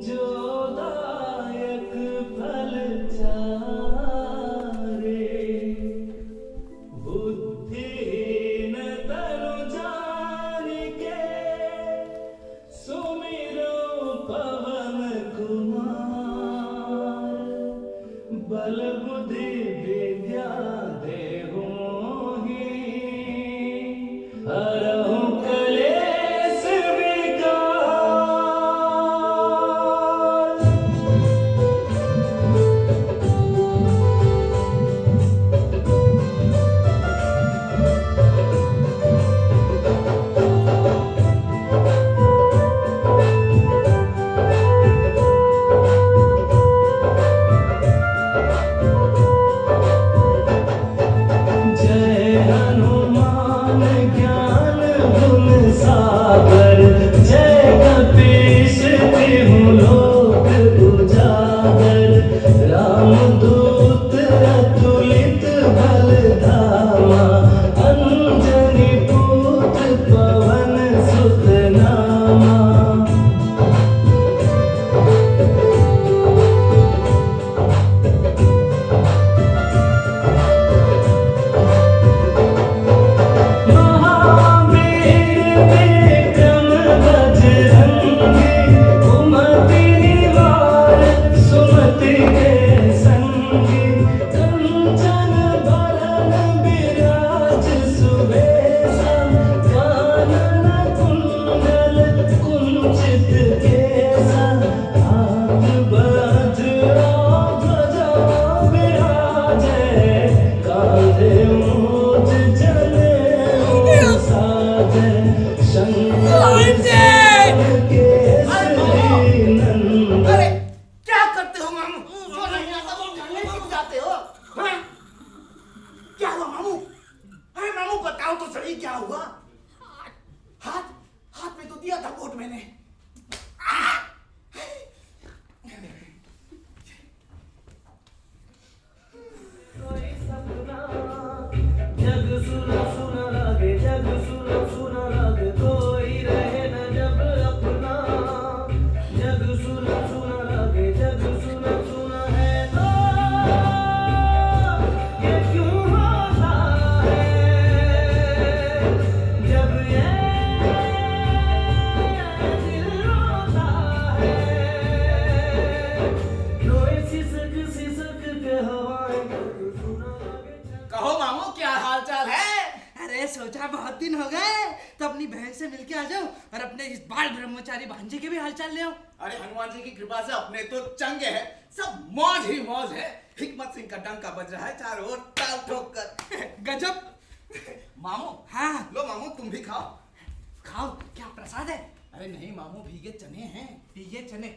जो दायक फल चारे, बुद्धिहीन तनु जानिके, सुमिरो पवन कुमार। बल बुद्धि विद्या देहु मोहि, हरहु कलेश विकार। जय हनुमान ज्ञान गुण सागर, जय कपीस तिहु लोक उजागर। रामदूत अतुलित बल धामा, अंजनी पुत्र पवन सुत नामा। महावीर विक्रम बजरंगी, कुमति निवार सुमति के संगी। कंचन बरन बिराज सुबेसा, कानन कुंडल कुंचित केसा। हाथ वज्र ध्वजा विराजे, कांधे मूंज जनेऊ साजे। शंकर केसरी नंदन। अरे क्या करते हो मामू? जो नहीं आता वो ढंगने क्यों जाते हो? हाँ? क्या हुआ मामू? अरे मामू बताओ तो सही क्या हुआ? हाथ हाथ में तो दिया था कोट मैंने। कोई सपना जग सुना सुना लागे, जग सुना सुना लागे। कोई रहे न जब अपना, जग सुना सुना लागे, जग सुना सुना है तो ये क्यों होता है? जब ये दिल रोता है, रोए सिसक सिसक के हवाएं। जग सुना लागे, कहो मामू क्या हाल चाल है? अरे सोचा बहुत दिन हो गए तो अपनी बहन से मिलके आ जाओ और अपने इस बाल ब्रह्मचारी भांजे के भी हालचाल ले आओ। अरे हनुमान जी की कृपा से अपने तो चंगे है, सब मौज ही मौज है। हिकमत सिंह का डंका बज रहा है चारों ओर ताल ठोक कर। गजब। मामू हाँ लो मामू तुम भी खाओ। खाओ क्या प्रसाद है? अरे नहीं मामू भीगे चने हैं। भीगे चने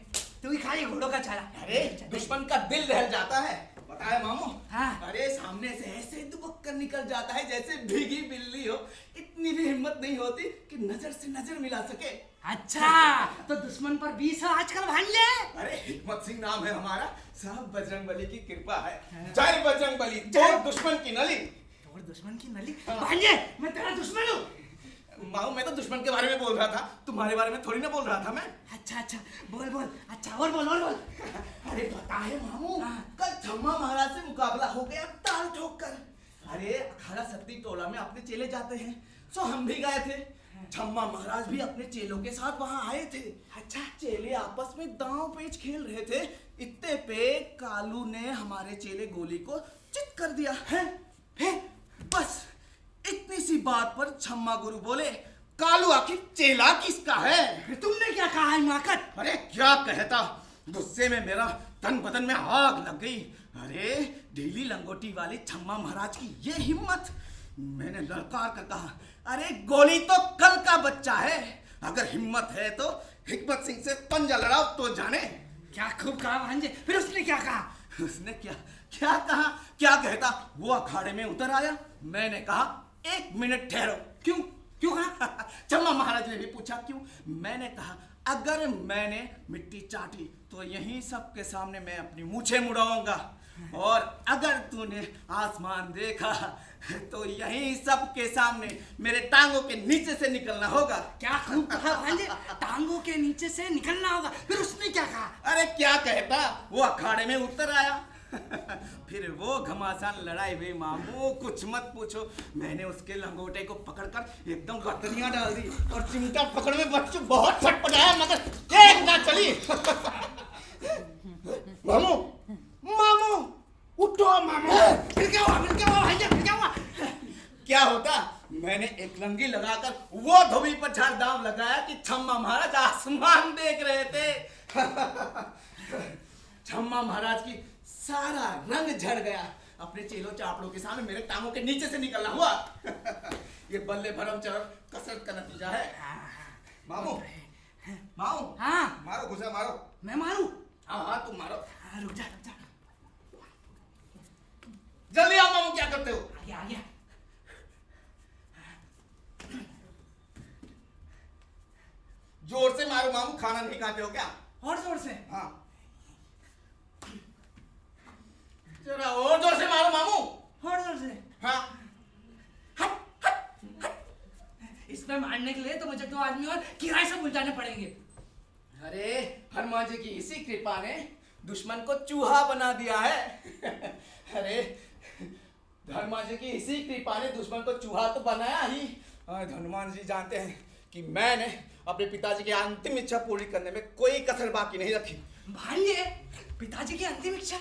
तू ही खाए घोड़ों का छाला। अरे दुश्मन का दिल दहल जाता है बताए मामू। हाँ। अरे सामने से ऐसे दुबक कर निकल जाता है जैसे भीगी बिल्ली हो। इतनी भी हिम्मत नहीं होती कि नजर से नजर मिला सके। अच्छा तो दुश्मन पर 20 है आजकल भांजे। अरे हिकमत सिंह नाम है हमारा, सब बजरंगबली की कृपा है। जय बजरंगबली, तोड़ दुश्मन की नली। तोड़ दुश्मन की नली? भांजे मैं तेरा दुश्मन हूँ। मामू मैं तो दुश्मन के बारे में बोल रहा था, तुम्हारे बारे में थोड़ी ना बोल रहा था मैं। अच्छा अच्छा बोल बोल। अच्छा और बोल और बोल। अरे पता है मामू कल छम्मा महाराज से मुकाबला हो गया ताल ठोक कर। अरे अखाड़ा शक्ति टोला में अपने चेले जाते हैं सो हम भी गए थे। छम्मा महाराज भी अपने चेलों के साथ वहां आए थे। अच्छा चेले आपस में दांव पेच खेल रहे थे, इतने पे कालू ने हमारे चेले गोली को चित कर दिया है। बस इतनी सी बात पर छम्मा गुरु बोले कालू आखिर चेला किसका है? तुमने क्या कहा है माकत? अरे क्या कहता, गुस्से में मेरा तन बदन में आग लग गई। अरे ढीली लंगोटी वाले छम्मा महाराज की ये हिम्मत। मैंने ललकार कर कहा अरे गोली तो कल का बच्चा है, अगर हिम्मत है तो हिकमत सिंह से पंजा लड़ाओ तो जाने। क्या खूब कहा भांजे। फिर उसने क्या कहा? उसने क्या क्या कहा क्या कहता, वो अखाड़े में उतर आया। मैंने कहा 1 मिनट ठहरो। क्यों क्यों कहा? छम्मा महाराज ने भी पूछा क्यों। मैंने कहा अगर मैंने मिट्टी चाटी तो यहीं सबके सामने मैं अपनी मूछें मुड़ाऊंगा और अगर तूने आसमान देखा तो यही सबके सामने मेरे टांगों के नीचे से निकलना होगा। क्या खूब कहा भांजे, टांगों के नीचे से निकलना होगा। फिर उसने क्या कहा? अरे क्या कहता, वो अखाड़े में उतर आया। फिर वो घमासान लड़ाई हुई मामू, कुछ मत पूछो। मैंने उसके लंगोटे को पकड़कर एकदम गर्दनियां डाल दी और चिमटा पकड़ में बच्चों बहुत छटपटाया, मगर एक ना चली। मामू मामू उठो मामू। फिर क्या हुआ? फिर क्या हुआ भांजे? फिर क्या हुआ? क्या होता, मैंने एक लंगी लगाकर वो धोबी पर झाड़दाव लगाया कि छम्मा महाराज आसमान देख रहे थे। छम्मा महाराज की सारा रंग झड़ गया। अपने चेलों चापड़ों के सामने मेरे टांगों के नीचे से निकलना हुआ। ये बल्ले भरम चढ़ कसरत का नतीजा है। मामू मामू, हाँ मारो घुसा मारो। मैं मारूं? हाँ हाँ तुम मारो। हाँ, रुक जा रुक जा। जल्दी आओ मामू, क्या करते हो? आ गया आ गया। जोर से मारो मामू, खाना नहीं खाते हो क्या? और जोर से। हाँ जरा और जोर से मारो मामू। और जोर से। हाँ इसमें मारने के लिए तो मुझे 2 आदमी और किराए से बुलवाने पड़ेंगे। अरे हनुमान जी की इसी कृपा ने दुश्मन को चूहा बना दिया है। अरे हनुमान जी की इसी कृपा ने दुश्मन को चूहा तो बनाया ही। हनुमान जी जानते हैं कि मैंने अपने पिताजी की अंतिम इच्छा पूरी करने में कोई कसर बाकी नहीं रखी। भांजे, पिताजी की अंतिम इच्छा?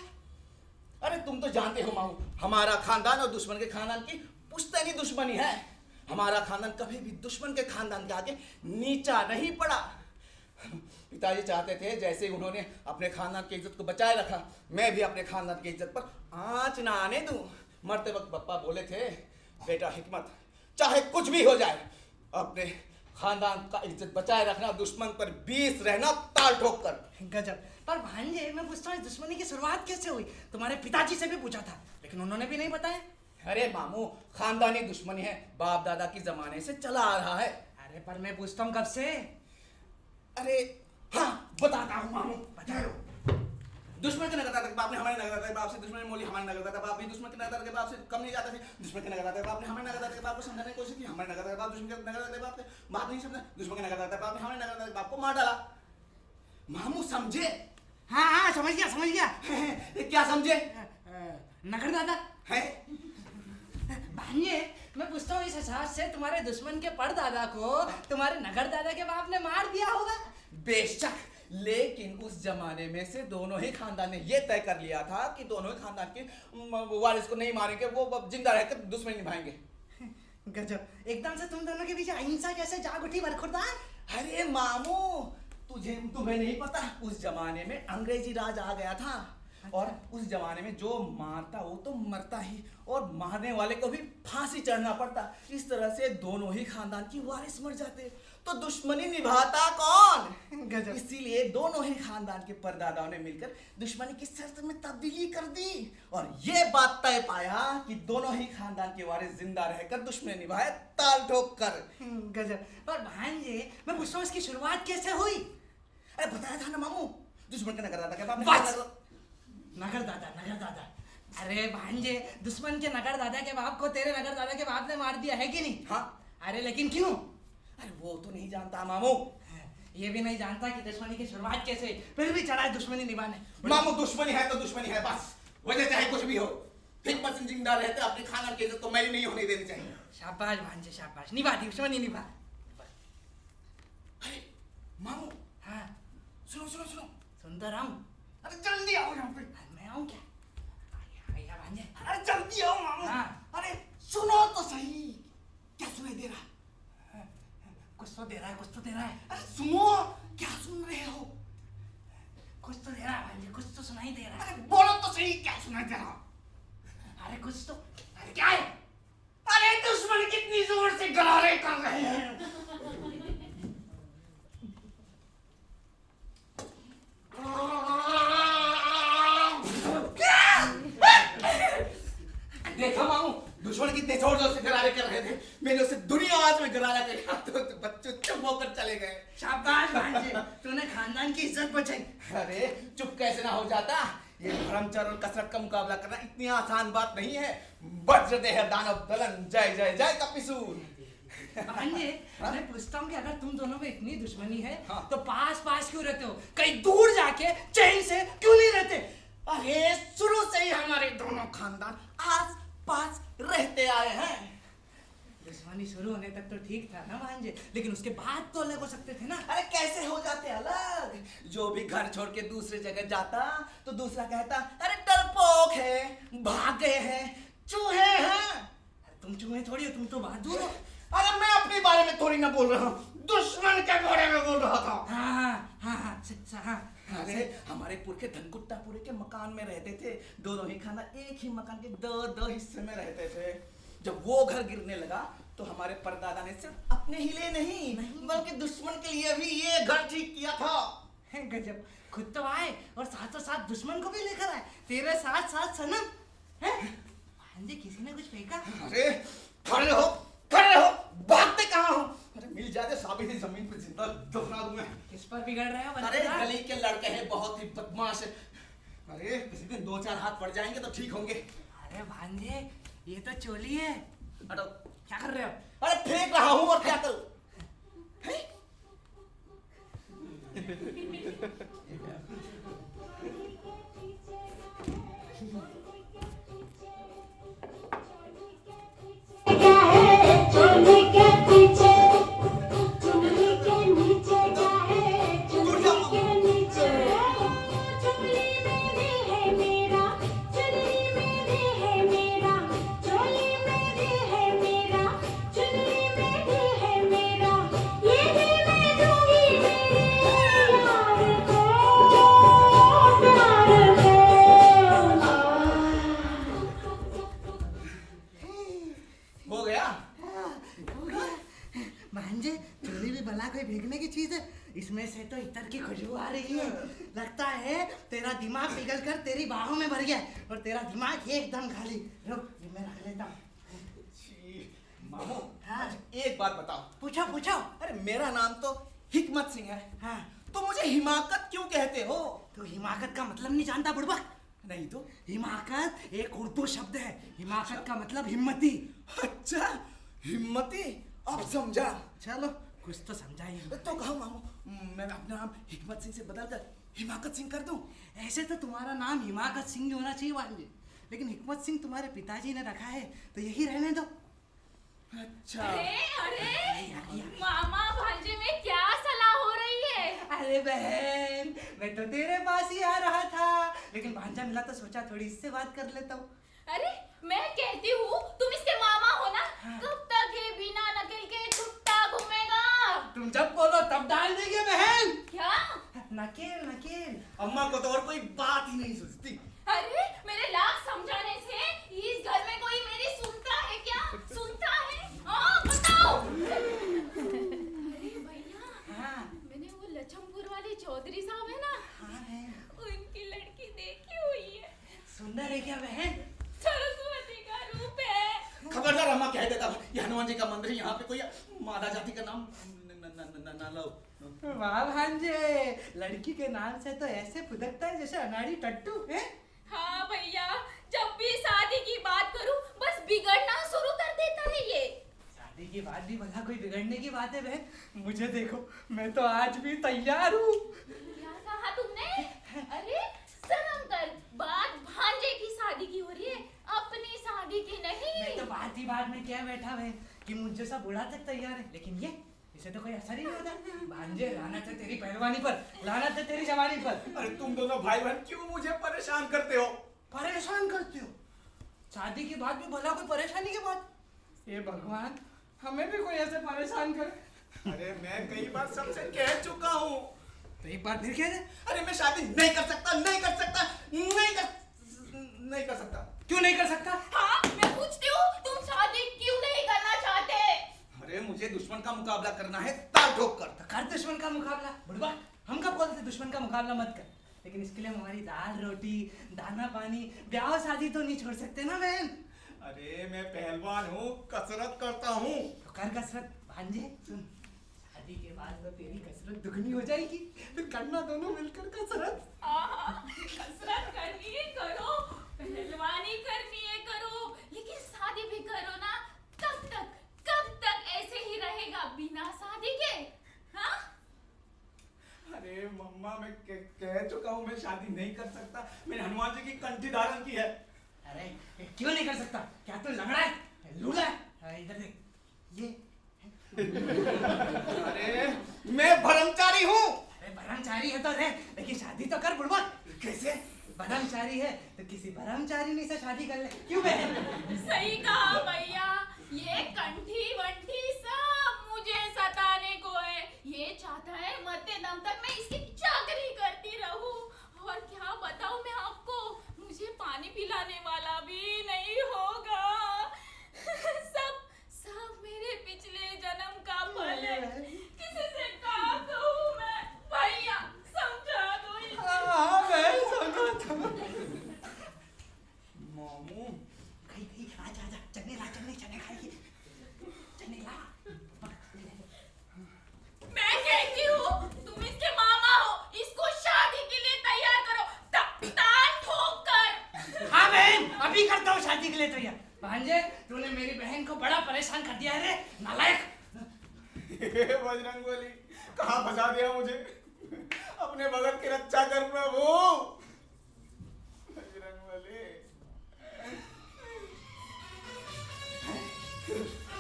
अरे तुम तो जानते हो मामू, हमारा खानदान और दुश्मन के खानदान की पुश्तैनी दुश्मनी है। हमारा खानदान कभी भी दुश्मन के खानदान के आगे नीचा नहीं पड़ा। पिताजी चाहते थे जैसे उन्होंने अपने खानदान की इज्जत को बचाए रखा, मैं भी अपने खानदान की इज्जत पर आंच ना आने दूं। मरते वक्त पप्पा बोले थे, बेटा हिकमत, चाहे कुछ भी हो जाए अपने खानदान का इज्जत बचाए रखना, दुश्मन पर 20 रहना ताल ठोक कर। गजब। पर भांजे, मैं पूछता हूँ दुश्मनी की शुरुआत कैसे हुई? तुम्हारे पिताजी से भी पूछा था लेकिन उन्होंने भी नहीं बताया। अरे मामू, खानदानी दुश्मनी है, बाप दादा की जमाने से चला आ रहा है। अरे पर मैं पूछता हूँ कब से? अरे हाँ बताता हूँ मामू, बताओ। दुश्मन के नगरदाता के बाप ने हमारे नगरदाता के बाप से दुश्मन मोली, हमारे नगरदाता बाप भी दुश्मन के नगरदाता के बाप से कम नहीं जाता थे। दुश्मन के नगरदाता के बाप ने हमारे नगरदाता के बाप को समझाने की कोशिश की, हमारे नगरदाता के बाप दुश्मन के नगरदाता के बाप ने बात नहीं समझा, दुश्मन के नगरदाता के बाप ने हमारे नगरदाता के बाप को मार डाला। मामू समझे? हाँ हाँ समझ गया समझ गया। क्या समझे? नगर दादा है? भांजे, मैं पूछता हूँ इस हिसाब से तुम्हारे दुश्मन के परदादा को तुम्हारे नगर दादा के बाप ने मार दिया होगा। बेशक, लेकिन उस जमाने में से दोनों ही खानदान ने यह तय कर लिया था कि दोनों ही खानदान के वारिस को नहीं मारेंगे, वो जिंदा रहकर दुश्मनी निभाएंगे। गजब, एकदम से तुम दोनों के बीच अहिंसा कैसे जाग उठी बरखुरदार? अरे मामू, तुम्हें नहीं पता, उस जमाने में अंग्रेजी राज आ गया था। और उस जमाने में जो मारता वो तो मरता ही, और मारने वाले को भी फांसी चढ़ना पड़ता। इस तरह से दोनों ही खानदान की वारिस मर जाते, तो दुश्मनी निभाता कौन? गजब। इसीलिए दोनों ही खानदान के परदादाओं ने मिलकर दुश्मनी की शर्त में तब्दीली कर दी और ये बात तय पाया कि दोनों ही खानदान के वारिस जिंदा रहकर दुश्मनी निभाए, ताल ठोक कर। गजब। पर भांजे, मैं पूछता हूँ इसकी शुरुआत कैसे हुई? अरे बताया था ना मामू, दुश्मन के नगरदाता के बाप ने बस! नगर दादा। अरे भांजे, दुश्मन के नगर दादा के बाप को तेरे नगर दादा के बाप ने मार दिया है कि नहीं? हाँ। अरे लेकिन क्यों? अरे वो तो नहीं जानता मामू। ये भी नहीं जानता कि दुश्मनी की शुरुआत कैसे, फिर भी चढ़ा है दुश्मनी निभाने। मामू, दुश्मनी है तो दुश्मनी है, बस। वजह चाहे कुछ भी हो, हिकमत सिंह जिंदा रहते अपने खानदान की इज्जत तो मेरी नहीं होने देनी चाहिए। शाबाश भांजे शाबाश, निभा दुश्मनी निभा। अरे मामू, हाँ सुनो। सुन तो रहा हूँ। अरे जल्दी आओ यहाँ पे। मैं आऊँ क्या? आइया भांजे। अरे जल्दी आओ मामू। हाँ। अरे सुनो तो सही, क्या सुनाई दे रहा? कुछ तो दे रहा है। अरे सुनो, क्या सुन रहे हो? कुछ तो दे रहा है भांजे, कुछ तो सुनाई दे रहा है। अरे बोलो तो सही, क्या सुनाई दे रहा? अरे कुछ तो। अरे क्या है? अरे दुश्मन कितनी जोर से गरारे कर रहे हैं। देखा मामू, दुश्मन कितने जोर जोर से गरारे कर रहे थे। मैंने उसे दुनिया आज में गरारा किया तो बच्चे चुप होकर चले गए। शाबाश भांजे, तूने खानदान की इज्जत बचाई। अरे चुप कैसे ना हो जाता, ये भ्रमचर और कसरत का मुकाबला करना इतनी आसान बात नहीं है। वज्रदेह दानव दलन, जय जय जय कपिसूर। भांजे, मैं पूछता हूँ कि अगर तुम दोनों में इतनी दुश्मनी है हाँ। तो पास पास क्यों रहते हो? कहीं दूर जाके चैन से क्यों नहीं रहते? अरे शुरू से ही हमारे दोनों खानदान आस पास रहते आए हैं। दुश्मनी शुरू होने तक तो ठीक था ना भांजे, लेकिन उसके बाद तो अलग हो सकते थे ना। अरे कैसे हो जाते अलग? जो भी घर छोड़ के दूसरे जगह जाता तो दूसरा कहता अरे डरपोक है, भाग गए हैं, चूहे हैं। तुम चूहे थोड़ी हो, तुम तो बहादुर हो। अरे मैं अपने बारे में थोड़ी ना बोल रहा हूँ, दुश्मन के बारे में बोल रहा था। हाँ। अरे हमारे पुरखे धनकुट्टापुरे के मकान में रहते थे। दोनों ही खाना एक ही मकान के दो हिस्से में रहते थे। जब वो घर गिरने लगा तो हमारे परदादा ने सिर्फ अपने ही लिए नहीं बल्कि दुश्मन के लिए भी ये घर ठीक किया था। गजब, खुद तो आए और साथों साथ दुश्मन को भी लेकर आए। तेरे साथ साथ सनम है। भांजे, किसी ने कुछ फेंका? अरे खड़े हो, भागते कहाँ हो? अरे मिल जाते साबित ही जमीन पे जिंदा दफना दूं मैं। किस पर बिगड़ रहे हो? अरे गली के लड़के हैं, बहुत ही बदमाश है। अरे किसी दिन 2-4 हाथ पड़ जाएंगे तो ठीक होंगे। अरे भांजे, ये तो चोली है। हटो। क्या कर रहे हो? अरे फेंक रहा हूँ और क्या करूँ? चोली के पीछे, चोली के नीचे क्या है? चोली के नीचे चोली मेरी है मेरा, चुन्नी मेरी है मेरा, चोली मेरी है मेरा, चुन्नी मेरी है मेरा, ये भी मैं दूंगी मेरे यार को, प्यार को। हो गया? भांजे, चोली भी भला कोई फेंकने की चीज है? इसमें से तो इतर की खुशबू आ रही है। लगता है तेरा दिमाग पिघल कर तेरी बाहों में भर गया है और तेरा दिमाग एकदम खाली। रुक, ये मैं रख लेता हूँ। मामू, हाँ। एक बात बताओ। पूछो। अरे मेरा नाम तो हिकमत सिंह है। हाँ, तो मुझे हिमाकत क्यों कहते हो? तो हिमाकत का मतलब नहीं जानता बुड़बक? नहीं तो? हिमाकत एक उर्दू शब्द है। हिमाकत का मतलब हिम्मती। अच्छा, हिम्मती, अब समझा। चलो, कुछ तो समझाइए। तो कहो मामू, मैं अपना नाम हिकमत सिंह से बदलकर हिमाकत सिंह कर दूं? ऐसे तो तुम्हारा नाम हिमाकत सिंह होना चाहिए भांजे, लेकिन हिकमत सिंह तुम्हारे पिताजी ने रखा है तो यही रहने दो। अच्छा। अरे मामा भांजे में क्या सलाह हो रही है? अरे बहन, मैं तो तेरे पास ही आ रहा था, लेकिन भांजा मिला तो सोचा थोड़ी इससे बात कर लेता हूँ। अरे मैं कहती हूँ तुम इसके मामा हो ना। हाँ। कब तक ये बिना नकल के छुट्टा घूमेगा? तुम जब बोलो तब डाल देंगे बहन। क्या? नकेल। अम्मा को तो और कोई बात ही नहीं सुझती। अरे मेरे लाख समझाने से इस घर में कोई मेरी सुनता है क्या? सुनता है? हाँ बताओ। अरे भैया, हाँ मैंने वो लछमपुर वाले चौधरी साहब है ना, हाँ है। उनकी लड़की देखी हुई है। सुंदर है क्या बहन? सरस्वती का रूप है। खबरदार, अम्मा कह देता ये हनुमान जी का मंदिर है, यहाँ पे कोई मादा जाति का नाम न लो। वाह भांजे, लड़की के नाम से तो ऐसे फुदकता है जैसे अनाड़ी टट्टू है। हाँ भैया, जब भी शादी की बात करूं बस बिगड़ना शुरू कर देता है ये। शादी की बात भी भला कोई बिगड़ने की बात है बहन? मुझे देखो, मैं तो आज भी तैयार हूँ। क्या कहा तुमने? अरे शर्म कर, बात भांजे की शादी की हो रही है, अपनी शादी की नहीं। मैं तो बात ही बात में क्या बैठा है कि मुझ जैसा बूढ़ा तक तैयार है, लेकिन ये इसे तो कोई असर ही नहीं होता। भांजे, लानत है तेरी पहलवानी पर, लानत है तेरी जवानी पर। अरे तुम दोनों भाई बहन क्यों मुझे परेशान करते हो? परेशान करते हो? शादी की बात भी भला कोई परेशानी की बात? ये भगवान, हमें भी कोई ऐसे परेशान करे। अरे मैं कई बार सबसे कह चुका हूँ। तो एक बार फिर कह दे। अरे मैं शादी नहीं कर सकता, नहीं कर सकता, नहीं कर सकता। क्यों नहीं कर सकता? हाँ मैं पूछती हूँ, तुम शादी क्यों नहीं करना चाहते? अरे मुझे दुश्मन का मुकाबला करना है, ताल ठोक कर। तो कर दुश्मन का मुकाबला। बुढ़वा, हम कब बोलते दुश्मन का मुकाबला मत कर, लेकिन इसके लिए हम हमारी दाल रोटी, दाना पानी, ब्याह शादी तो नहीं छोड़ सकते ना बहन। अरे मैं पहलवान हूँ, कसरत करता हूँ। तो कर कसरत। भांजे सुन, शादी के बाद तो तेरी कसरत दुगनी हो जाएगी, फिर करना दोनों मिलकर कसरत। कसरत करनी है करो, पहलवानी करनी है करो, लेकिन शादी भी करो ना। कब तक ऐसे ही रहेगा बिना शादी के? हाँ? अरे मम्मा, मैं कह चुका हूँ मैं शादी नहीं कर सकता। मैंने हनुमान जी की कंठी धारण की है। अरे क्यों नहीं कर सकता? क्या तू लंगड़ा है, लूला है? इधर देख, ये अरे मैं ब्रह्मचारी हूँ। अरे ब्रह्मचारी है तो रहे, लेकिन शादी तो कर बुढ़वा। कैसे? ब्रह्मचारी है तो किसी ब्रह्मचारिणी से शादी कर ले, क्यों बहन? सही कहा भैया, ये कंठी वंठी सब मुझे सताने को है। ये चाहता है मरते दम तक मैं इसकी चाकरी करती रहूं। और क्या बताऊं मैं आपको, मुझे पानी पिलाने वाला भी नहीं होगा। सब मेरे पिछले जन्म का फल है। किसी से क्या कहूं मैं? भैया समझा दो इसे। हाँ मैं समझा था। मामू, कहीं आजा चने ला, चने खाइए, चने ला। मैं कहती हूँ तुम इसके मामा हो, इसको शादी के लिए तैयार करो, तान ठोक कर। हाँ बहन, अभी करता हूँ शादी के लिए तैयार। भांजे, तूने मेरी बहन को बड़ा परेशान कर दिया है रे, नालायक। बजरंगबली, कहाँ फंसा दिया मुझे? अपने भगत की रक्षा कर प्रभु। बजरंगबली,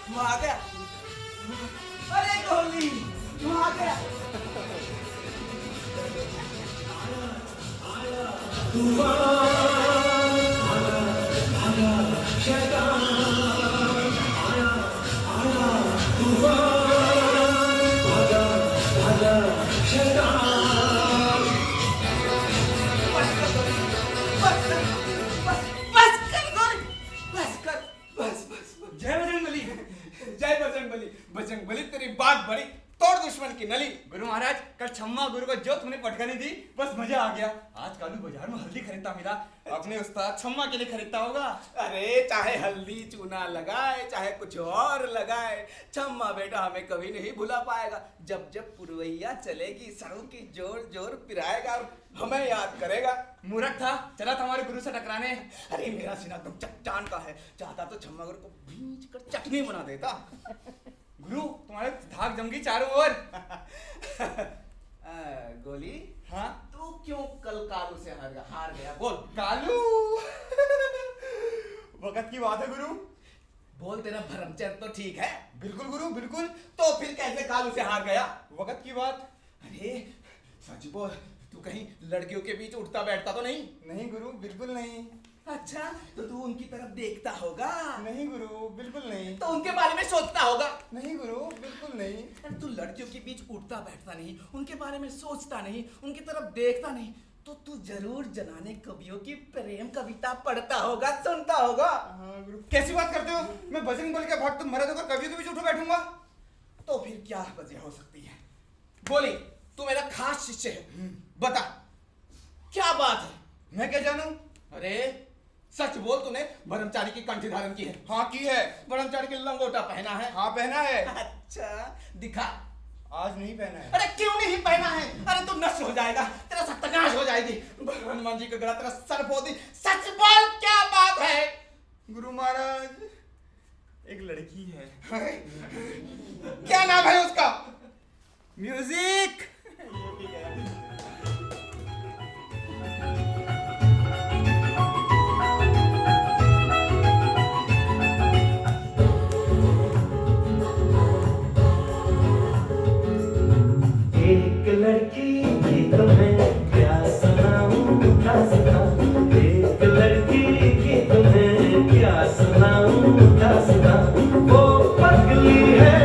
तू आ गया? अरे गोली, तू आ गया? जय बजरंगबली। जय बजरंगबली। बजरंगबली, तेरी बात बड़ी, तोड़ दुश्मन की नली। गुरु महाराज, कल छम्मा गुरु को जो तुमने पटखनी दी, बस मजा आ गया। आज कालू बाजार में हल्दी खरीदता मिला, अपने उस्ताद छम्मा के लिए खरीदता होगा। अरे चाहे हल्दी चूना लगाए, चाहे कुछ और लगाए, छम्मा बेटा हमें कभी नहीं भुला पाएगा। जब जब पुरवैया चलेगी, सरों की जोर जोर पिराएगा, हमें याद करेगा। मूर्ख था, चला था हमारे गुरु से टकराने। अरे मेरा सीना एकदम चट्टान का है, चाहता तो छम्मा गुरु को भींच कर चटनी बना देता। गुरु, तुम्हारे धाक जम गई चारों ओर। गोली, हाँ? तू क्यों कल कालू से हार गया? बोल। कालू। वक्त की बात है गुरु। बोल, तेरा भरमचर तो ठीक है? बिल्कुल गुरु, बिल्कुल। तो फिर कैसे कालू से हार गया? वक्त की बात। अरे सच बोल, तू कहीं लड़कियों के बीच उठता बैठता तो नहीं? नहीं गुरु, बिल्कुल नहीं। अच्छा, तो तू उनकी तरफ देखता होगा? नहीं गुरु, बिल्कुल नहीं। तो उनके बारे में सोचता होगा? नहीं गुरु, बिल्कुल नहीं। अरे तू लड़कियों के बीच उठता बैठता नहीं, उनके बारे में सोचता नहीं, उनकी तरफ देखता नहीं, तो तू जरूर जनाने कवियों की प्रेम कविता पढ़ता होगा, सुनता होगा। हाँ गुरु, कैसी बात करते हो? मैं बजरंगबली के भक्त मरद होकर कवियों के बीच उठो बैठूंगा? तो फिर क्या वजह हो सकती है? बोली, तू मेरा खास शिष्य है, बता क्या बात है? मैं क्या जानूं? अरे सच बोल, तूने ब्रह्मचारी की कंठी धारण की है? हाँ की है। ब्रह्मचारी की लंगोटा पहना है? हाँ पहना है। अच्छा, दिखा। आज नहीं पहना है। अरे क्यों नहीं पहना है? अरे तू नष्ट हो जाएगा, तेरा सत्यानाश हो जाएगी। हनुमान जी का गला तेरा सर फोड़ दी। सच बोल, क्या बात है? गुरु महाराज, एक लड़की है। क्या नाम है उसका? म्यूजिक। एक लड़की की तुम्हें क्या सुनाऊं दास्तां, एक लड़की की तुम्हें क्या सुनाऊं दास्तां। वो पगली है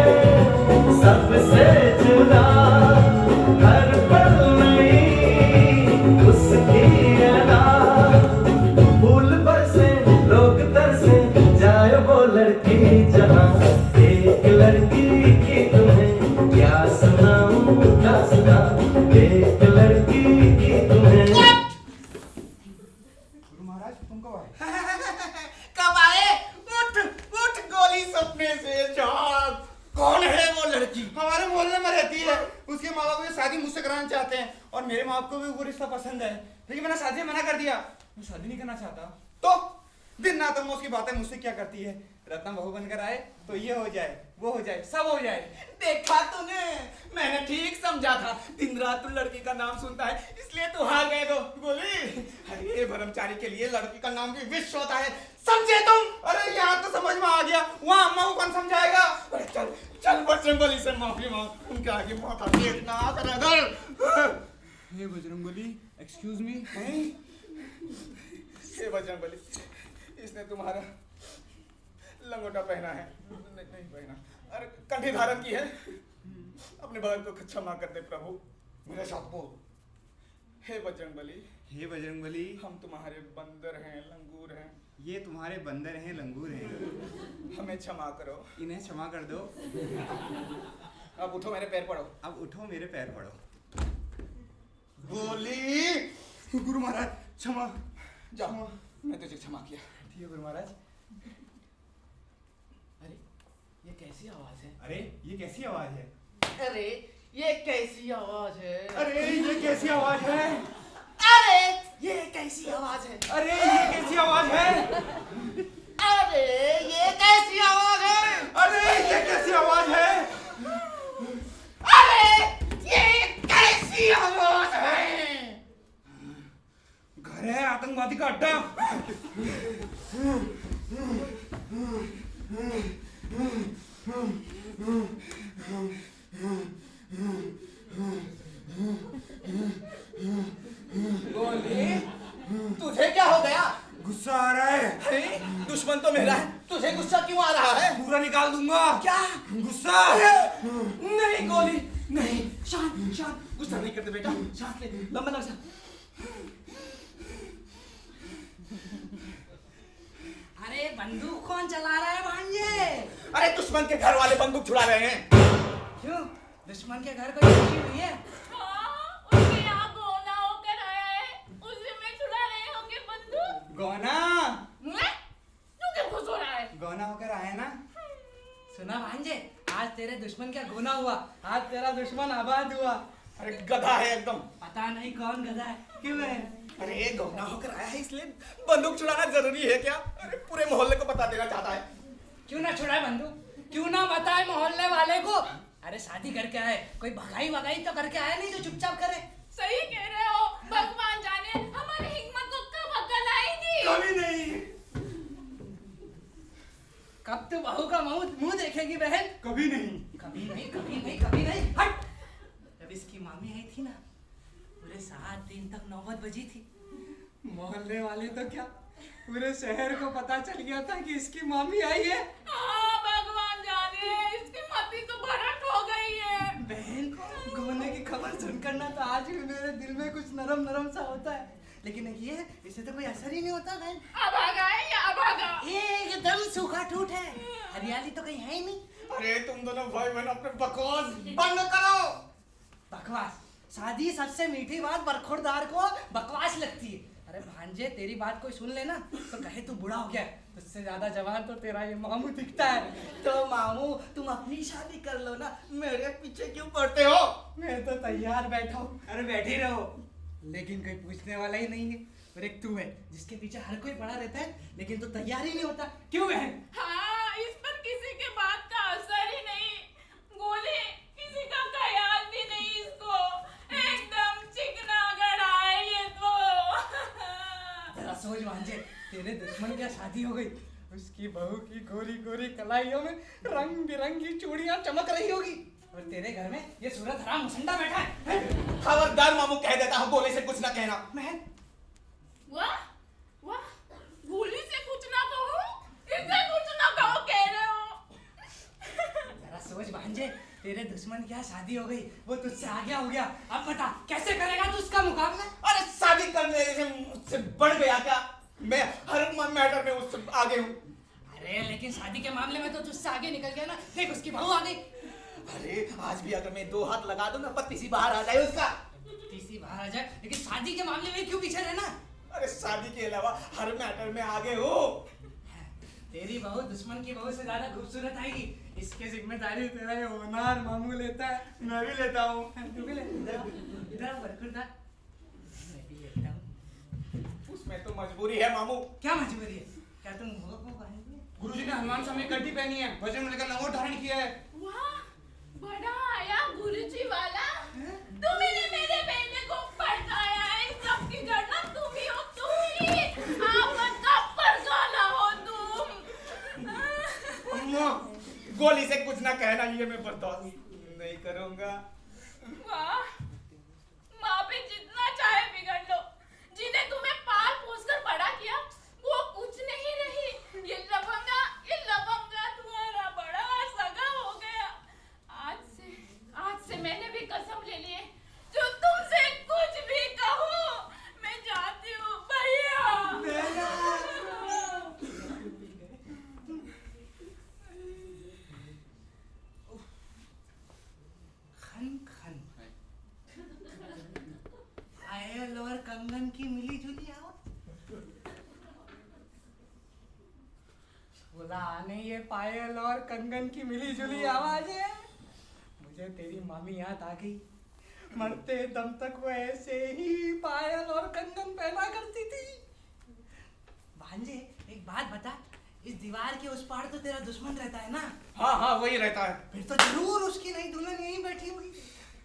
सबसे जुदा, हर पल नई उसकी अदा। फूल बरसे लोग तरसे, जाए वो लड़की जहां। एक लड़की की तुम्हें क्या सुनाऊं दास्तां, एक लड़की की तुम्हें। गुरु महाराज, तुम कब आए? कब आए? उठ गोली, सपने से जाग। कौन है वो लड़की? हमारे मोहल्ले में रहती उनके माँ बाप ये शादी मुझसे कराना चाहते हैं और मेरे माँ बाप को भी वो रिश्ता पसंद है, लेकिन मैंने शादी मना कर दिया। मैं शादी नहीं करना चाहता। तो दिन रात वो उसकी बातें मुझसे क्या करती है, रत्ना बहू बनकर आए तो ये हो जाए, वो हो जाए, सब हो जाए। देखा तूने, मैंने ठीक समझा था। दिन रात तू लड़की का नाम सुनता है इसलिए तू हार गए तो बोली। अरे ब्रह्मचारी के लिए लड़की का नाम भी विश्व होता है, समझे तुम? अरे यहाँ तो समझ में आ गया, वहाँ अम्मा को कौन समझाएगा? अरे चल चल बजरंगबली से माफी मांग, उनके आगे माथा टेकना कर इधर। हे बजरंगबली, एक्सक्यूज मी। हे बजरंगबली, इसने तुम्हारा लंगोटा पहना है, नहीं पहना, अरे कंठी धारण की है। अपने बगल को क्षमा कर दे प्रभु, मेरे साथ बोल। हे बजरंगबली, हे बजरंगबली, हम तुम्हारे बंदर हैं, लंगूर हैं, ये तुम्हारे बंदर हैं, लंगूर हैं, हमें क्षमा करो। इन्हें क्षमा कर दो। अब उठो, मेरे पैर पड़ो। अब उठो, मेरे पैर पड़ो। बोली गुरु महाराज क्षमा। जाओ, मैं तुझे क्षमा किया। ठीक है गुरु महाराज। अरे ये कैसी आवाज है? अरे ये कैसी आवाज है? अरे ये कैसी आवाज है? अरे ये कैसी आवाज है? अरे ये कैसी आवाज है? अरे ये कैसी आवाज है? अरे ये कैसी आवाज है? अरे ये कैसी आवाज है? अरे ये कैसी आवाज है? घर है आतंकवादी का अड्डा। बोली तुझे क्या हो गया? गुस्सा आ रहा है। अरे दुश्मन तो मेरा है, तुझे गुस्सा क्यों आ रहा है? पूरा निकाल दूंगा। क्या गुस्सा? नहीं गोली नहीं, शांत शांत, गुस्सा नहीं करते बेटा, सांस ले, लंबा लंबा। अरे बंदूक कौन चला रहा है भांजे? अरे दुश्मन के घर वाले बंदूक छुड़ा रहे हैं। क्यों? दुश्मन के घर कोई खुशी हुई है? हाँ, उसके यहाँ गोना होकर आया है, उसी में छुड़ा रहे होंगे बंदूक। गौना, मैं? तू क्यों खुश हो रहा है? गौना होकर आया ना। सुना भांजे, आज तेरे दुश्मन का गुना हुआ, आज तेरा दुश्मन आबाद हुआ। अरे गधा है एकदम। पता नहीं कौन गधा है, क्यों है? अरे गौना होकर आया है इसलिए बंदूक छुड़ाना जरूरी है क्या? अरे पूरे मोहल्ले को बता देना चाहता है। क्यों ना छुड़ाए बंदूक? क्यों ना बताए मोहल्ले वाले को? अरे शादी करके आए, कोई भगाई वगाई तो करके आया नहीं जो चुपचाप करे। सही कह रहे हो, भगवान जाने हमारी हिम्मत को कब अकल आएगी। कभी नहीं, कब तो बहू का मुंह देखेगी बहन? कभी नहीं। कभी नहीं, कभी नहीं, कभी नहीं। हट! जब इसकी मामी आई थी ना, पूरे 7 दिन तक नौबत बजी थी। मोहल्ले वाले तो क्या, पूरे शहर को पता चल गया था कि इसकी मामी आई है। हाँ भगवान जाने, इसकी मति तो भरट हो गई है। बहन, गोने की खबर सुनकर ना तो आज भी मेरे दिल में कुछ नरम नरम सा होता है, लेकिन ये इससे तो कोई असर ही नहीं होता बहन। अभागा है या अभागा? एकदम सूखा ठूठ है, हरियाली तो कहीं है ही नहीं। अरे तुम दोनों भाई बहन अपने बकवास बंद करो। बकवास? शादी सबसे मीठी बात बरखुरदार को बकवास लगती है। अरे भांजे, तेरी बात कोई सुन ले ना तो कहे तू बूढ़ा हो गया, तुझसे ज्यादा जवान तो तेरा ये मामू दिखता है। तो मामू तुम अपनी शादी कर लो ना, मेरे पीछे क्यों पड़ते हो? मैं तो तैयार बैठा हूँ। अरे बैठे रहो, लेकिन कोई पूछने वाला ही नहीं है। और एक तू है जिसके पीछे हर कोई पड़ा रहता है लेकिन तो तैयार ही नहीं होता, क्यों बहन? हाँ, इस पर किसी के बात का असर ही नहीं। गोली किसी का ख्याल भी नहीं इसको, एकदम चिकना गड़ा है ये तो। जरा सोच भांजे, तेरे दुश्मन क्या शादी हो गई, उसकी बहू की गोरी गोरी कलाइयों में रंग बिरंगी चूड़ियां चमक रही होगी, और तेरे घर में ये सूरत हराम मुसंडा बैठा है। खबरदार मामू, कह देता हूँ गोली से कुछ ना कहना। बहन, वाह वाह, गोली से कुछ ना कहो, इससे कुछ ना कहो कह रहे हो। जरा सोच भांजे, तेरे दुश्मन क्या शादी हो गई, वो तुझसे आगे हो गया, अब बता कैसे करेगा तू उसका मुकाबला? अरे शादी करने से मुझसे बढ़ गया क्या? मैं हर मैटर में उससे आगे हूँ। अरे लेकिन शादी के मामले में तो तुझसे आगे निकल गया ना, देख उसकी बहू आ गई। अरे आज भी अगर मैं 2 हाथ लगा दूं ना, पत्ती सी बाहर आ जाए उसका। तीसरी बाहर आ जाए, लेकिन शादी के मामले में क्यों पीछे रहना? अरे शादी के अलावा हर मैटर में आगे हो। तेरी बहू दुश्मन की बहू से ज्यादा खूबसूरत आएगी, इसकी जिम्मेदारी तेरा ये होनार मामू लेता है। मैं भी लेता हूँ। तू भी ले, इधर आओ, बरखुर था। मैं भी लेता हूँ। उसमें तो मजबूरी है मामू। क्या मजबूरी है? क्या तुम हो पाएंगे? गुरुजी ने हनुमान स्वामी की कंठी पहनी है, वज्र में लेकर लंगोट धारण किया है। वाह, बड़ा आया गुरुजी वाला। तुम्ही ने मेरे बेटे को पढ़ाया है, इन सब की गणना तुम ही हो, तुम ही। आपका कब्र गाला हो तुम। अम्मा, गोली से कुछ ना कहना, ये मैं बर्दाश्त नहीं करूंगा। वाह, माँ पे जितना चाहे बिगड़ लो, जिन्हें तुम्हें पाल पोस कर बड़ा किया वो कुछ नहीं रही। ये लबंगा तुम्हारा बड़ा सगा हो गया। आज से मैंने भी कसम ले ली है, जो तुमसे कुछ भी कहूँ मैं जाती हूँ भैया। खन खन पायल और कंगन की मिली जुली आवाज। बोला आने ये पायल और कंगन की मिली जुली आवाज है। मुझे तेरी मामी याद आ गई, मरते दम तक वो ऐसे ही पायल और कंगन पहना करती थी। भांजे एक बात बता, इस दीवार के उस पार तो तेरा दुश्मन रहता है ना? हाँ हाँ वही रहता है। फिर तो जरूर उसकी नई दुल्हन यहीं बैठी हुई।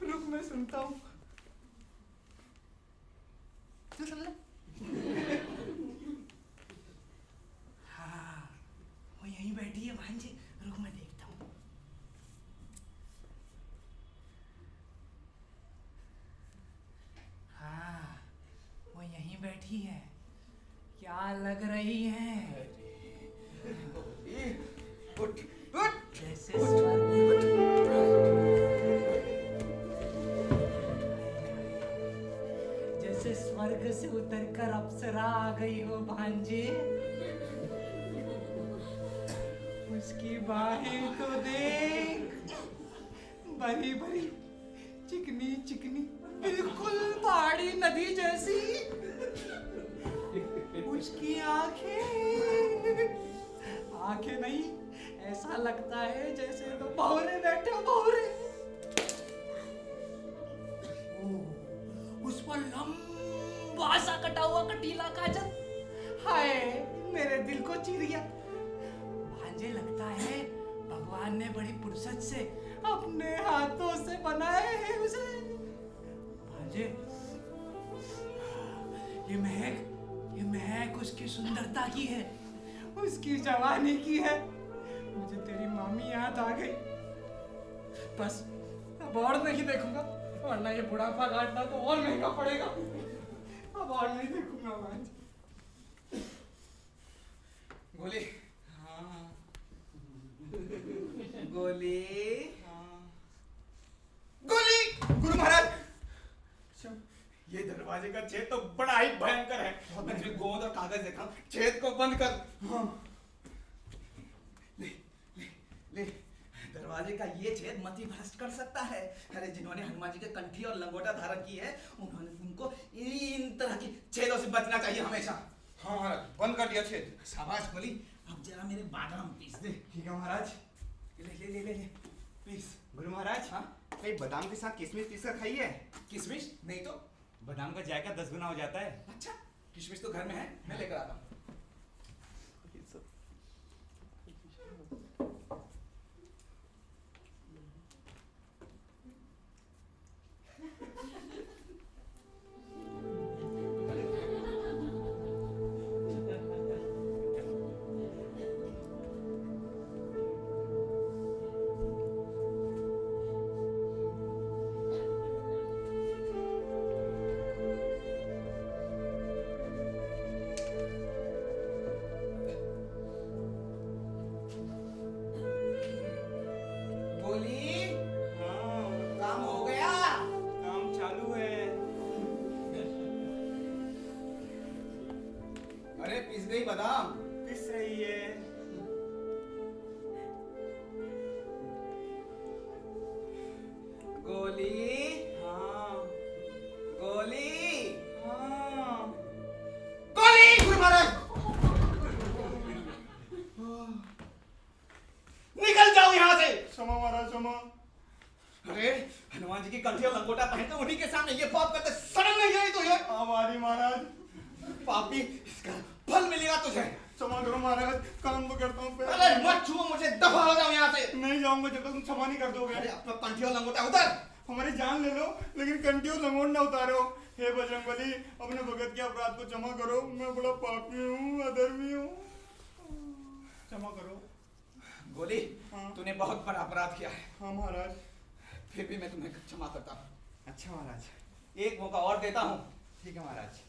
रुक मैं सुनता हूँ। तू सुन ले। हाँ वो यहीं बैठी है भांजे, रुक मैं देखता हूँ। हाँ वो यहीं बैठी है। क्या लग रही है? उठ उठ। जैसे स्वर्ग जैसे स्वर्ग से उतरकर अप्सरा आ गई हो भांजे। उसकी बाहें तो देख, बड़ी बड़ी चिकनी चिकनी, बिल्कुल पहाड़ी नदी जैसी। उसकी आंखें नहीं, ऐसा लगता है जैसे तो बहुरे बैठे हो, बहुरे। उस पर लंबा सा कटा हुआ कटीला काजल, हाय मेरे दिल को चीर गया। भांजे लगता है भगवान ने बड़ी फुर्सत से अपने हाथों से बनाए हैं उसे। भांजे ये महक उसकी सुंदरता की है, उसकी जवानी की है। मुझे तेरी मामी याद आ गई। बस अब और नहीं देखूंगा, वरना ये बुढ़ापा काटना तो और महंगा पड़ेगा। अब और नहीं देखूंगा मैं। गोली। हाँ गोली। हाँ। गोली। गुरु महाराज, ये दरवाजे का छेद तो बड़ा ही भयंकर है। मैं तुझे गोंद और कागज देखा, छेद को बंद कर। हाँ। ले दरवाजे का ये छेद मति भ्रष्ट कर सकता है। अरे जिन्होंने हनुमान जी के कंठी और लंगोटा धारण की है, उनको इन तरह की छेदों से बचना चाहिए हमेशा। हाँ महाराज, बंद कर दिया छेद। शाबाश गोली। अब जरा मेरे बादाम पीस दे। ठीक है महाराज। ले पीस। गुरु महाराज, हाँ कहीं बादाम के साथ किशमिश पीस कर खाइए। किशमिश नहीं तो? बादाम का जायका 10 गुना हो जाता है। अच्छा, किशमिश तो घर में है, मैं लेकर आता हूँ। बादाम पिस रही है। गोली। हाँ गोली। हाँ। गोली। गुरु महाराज। क्षमा महाराज क्षमा। अरे हनुमान जी की कंठी और लंगोटा पहनकर उन्हीं के सामने ये पाप करते शर्म नहीं आई तुझे? हमारी महाराज। पापी, इसका फल मिलेगा तुझे। क्षमा करो महाराज, काम तो करता हूँ। अरे मत छुओ मुझे, दफा हो जाओ यहाँ से। नहीं जाऊंगा जब तक तुम क्षमा नहीं कर अरे दोगे। अपना कंठी और लंगोटा उतर। हमारी जान ले लो लेकिन कंठी और लंगोट ना उतारो। हे बजरंगबली, अपने भगत के अपराध को क्षमा करो। मैं बड़ा पापी हूँ, अधर्मी हूँ, क्षमा करो। गोली, हाँ। तूने बहुत बड़ा अपराध किया है, हाँ महाराज। फिर भी मैं तुम्हें क्षमा करता हूँ। अच्छा महाराज। एक मौका और देता हूँ। ठीक है महाराज।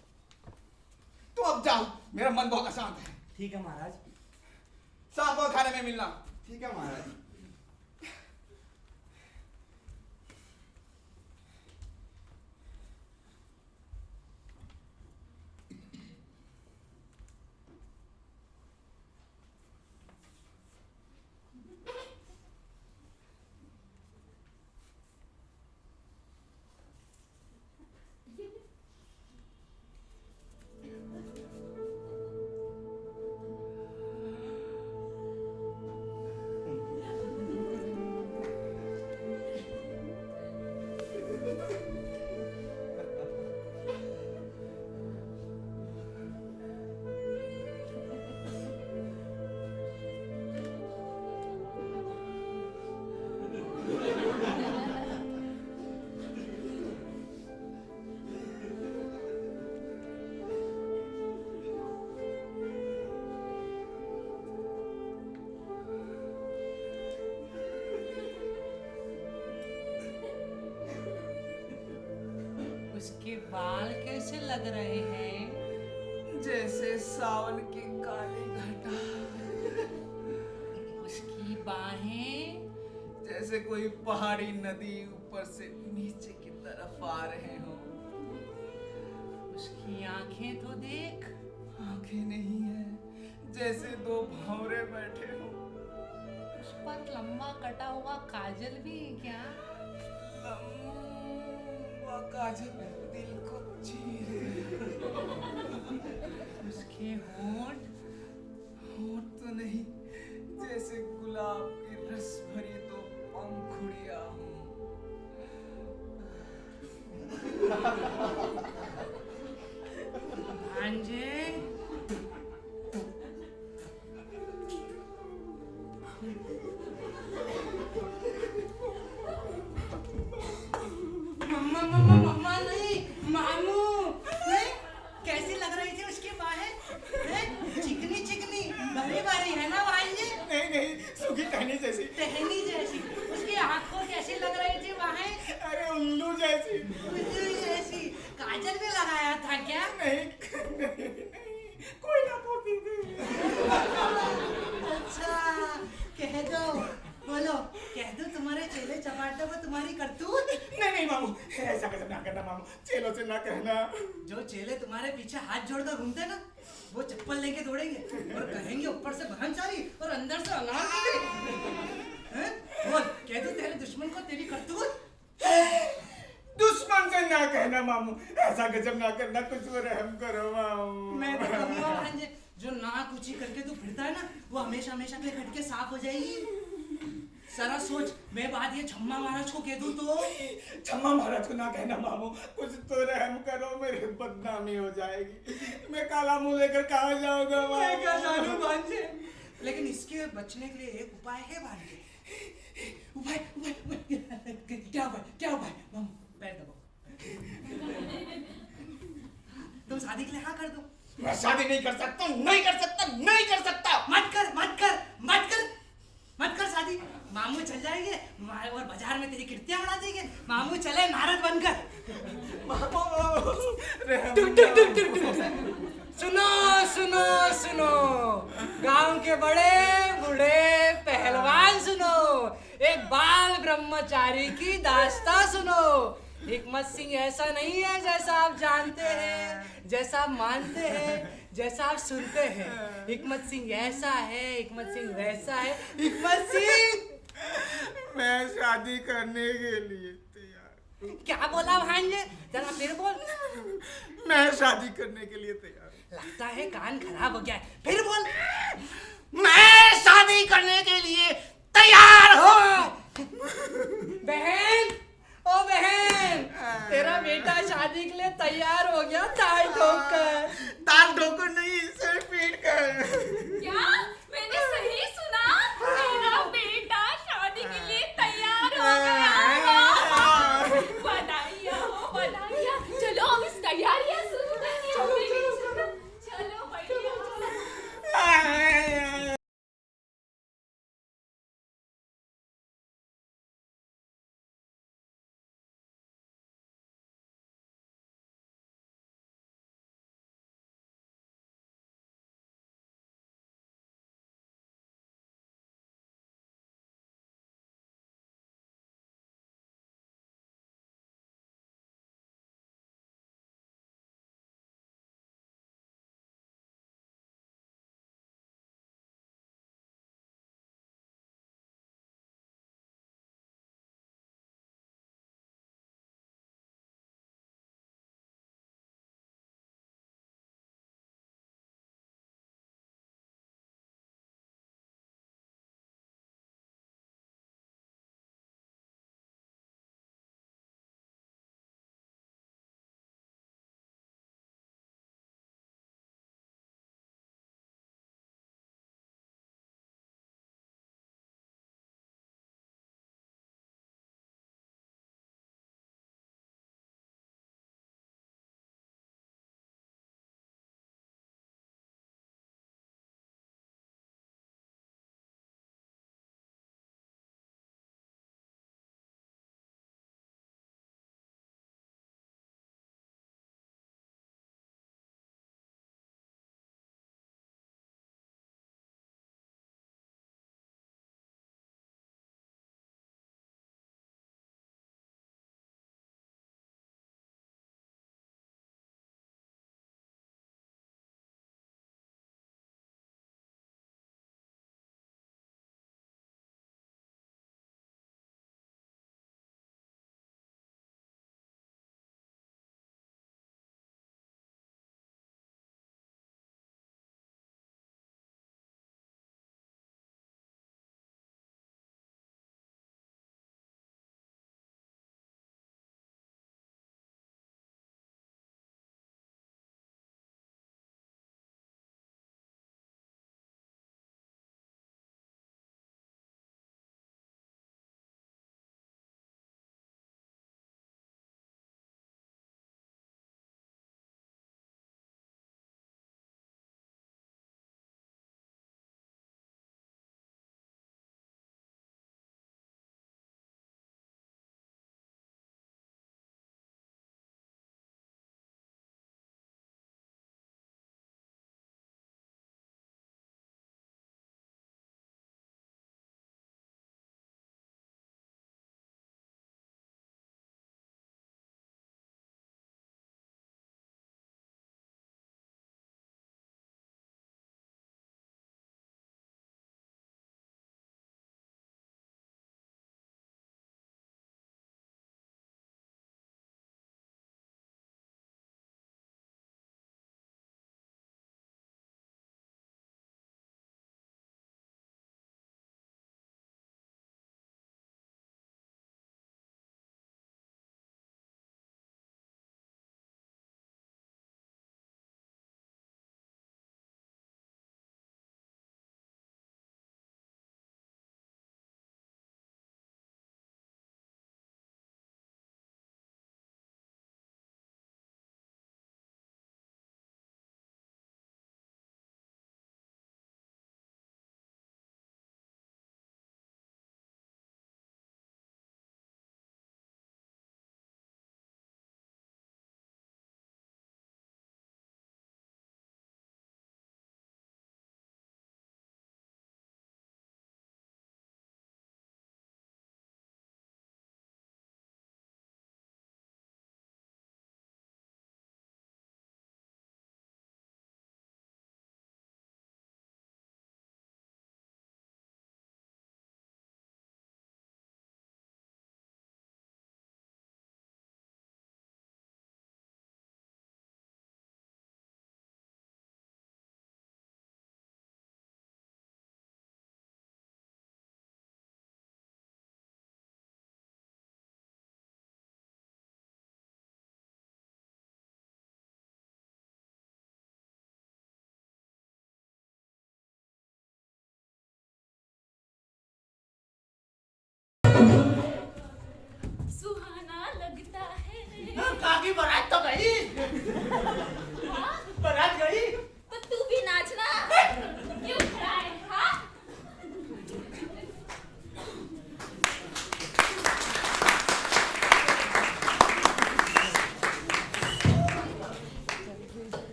तो अब जाओ, मेरा मन बहुत अशांत है। ठीक है महाराज। शाम को खाने में मिलना। ठीक है महाराज। उसके बाल कैसे लग रहे हैं? जैसे सावन की काली घटा, उसकी बाहें जैसे कोई पहाड़ी नदी ऊपर से नीचे की तरफ आ रहे हो। उसकी आंखें तो देख। आंखें नहीं है, जैसे दो भंवरे बैठे हो। उस पर लंबा कटा हुआ काजल भी है क्या? लंबा काजल दिल को चीरे। उसके होंठ होंठ तो नहीं, जैसे गुलाब की रस भरी दो पंखुड़ियां हो। भांजे, मम्मा मम्मा मम्मा नहीं, मामू नहीं, कैसी लग रही थी उसकी बाहें? हैं? चिकनी चिकनी भरी भरी है ना भांजे? नहीं नहीं, सूखी टहनी जैसी। टहनी जैसी। उसकी आंखों कैसी लग रही थी बाहें? अरे उल्लू जैसी। उल्लू जैसी। काजल भी लगाया था क्या? नहीं, कोई ना पोती थी। अच्छा, कह दो, बोलो, कह दो तुम्हारे चेले चपाटे को तुम्हारी करतूत? नहीं नहीं मामू, ऐसा कैसे ना करना मामू, चेलों से ना कहना। जो चेले तुम्हारे पीछे हाथ जोड़कर घूमते हैं ना, वो चप्पल लेके दौड़ेंगे और कहेंगे ऊपर से ब्रह्मचारी और अंदर से अनारकली। हैं? बोल, कह दो तेरे दुश्मन को तेरी करतूत? दुश्मन से ना कहना मामू, ऐसा गजब ना करना, कुछ तो रहम करो मामू। मैं तो कहूंगा भांजे, जो नाक ऊंची करके तू फिरता है ना, वो हमेशा हमेशा के लिए खटके साफ हो जाएगी। जरा सोच, मैं बात ये छम्मा महाराज को कह दूं तो? छम्मा महाराज को ना कहना मामू, कुछ तो रहम करो, मेरी बदनामी हो जाएगी। मैं काला मुंह लेकर कहाँ जाऊंगा मामू? मैं क्या जानूं भांजे, लेकिन इसके बचने के लिए एक उपाय है भांजे। उपाय उपाय उपाय क्या उपाय? मामू पैर दबाओ। तुम शादी के लिए हाँ कर दो। मैं शादी नहीं कर सकता, नहीं कर सकता, नहीं कर सकता। मत कर मत कर मत कर मत कर शादी। मामू चल जाएंगे और बाजार में तेरी कीर्तियां बढ़ा देंगे। मामू चले नारद बनकर। सुनो सुनो सुनो, गांव के बड़े बूढ़े पहलवान सुनो, एक बाल ब्रह्मचारी की दास्तां सुनो। हिकमत सिंह ऐसा नहीं है जैसा आप जानते हैं, जैसा आप मानते हैं, जैसा आप सुनते हैं। हिकमत सिंह ऐसा है, हिकमत सिंह वैसा है। हिकमत सिंह, मैं शादी करने के लिए तैयार। क्या बोला भांजे? जरा फिर बोल। मैं शादी करने के लिए तैयार। लगता है कान खराब हो गया है, फिर बोल। मैं शादी करने के लिए तैयार हूँ।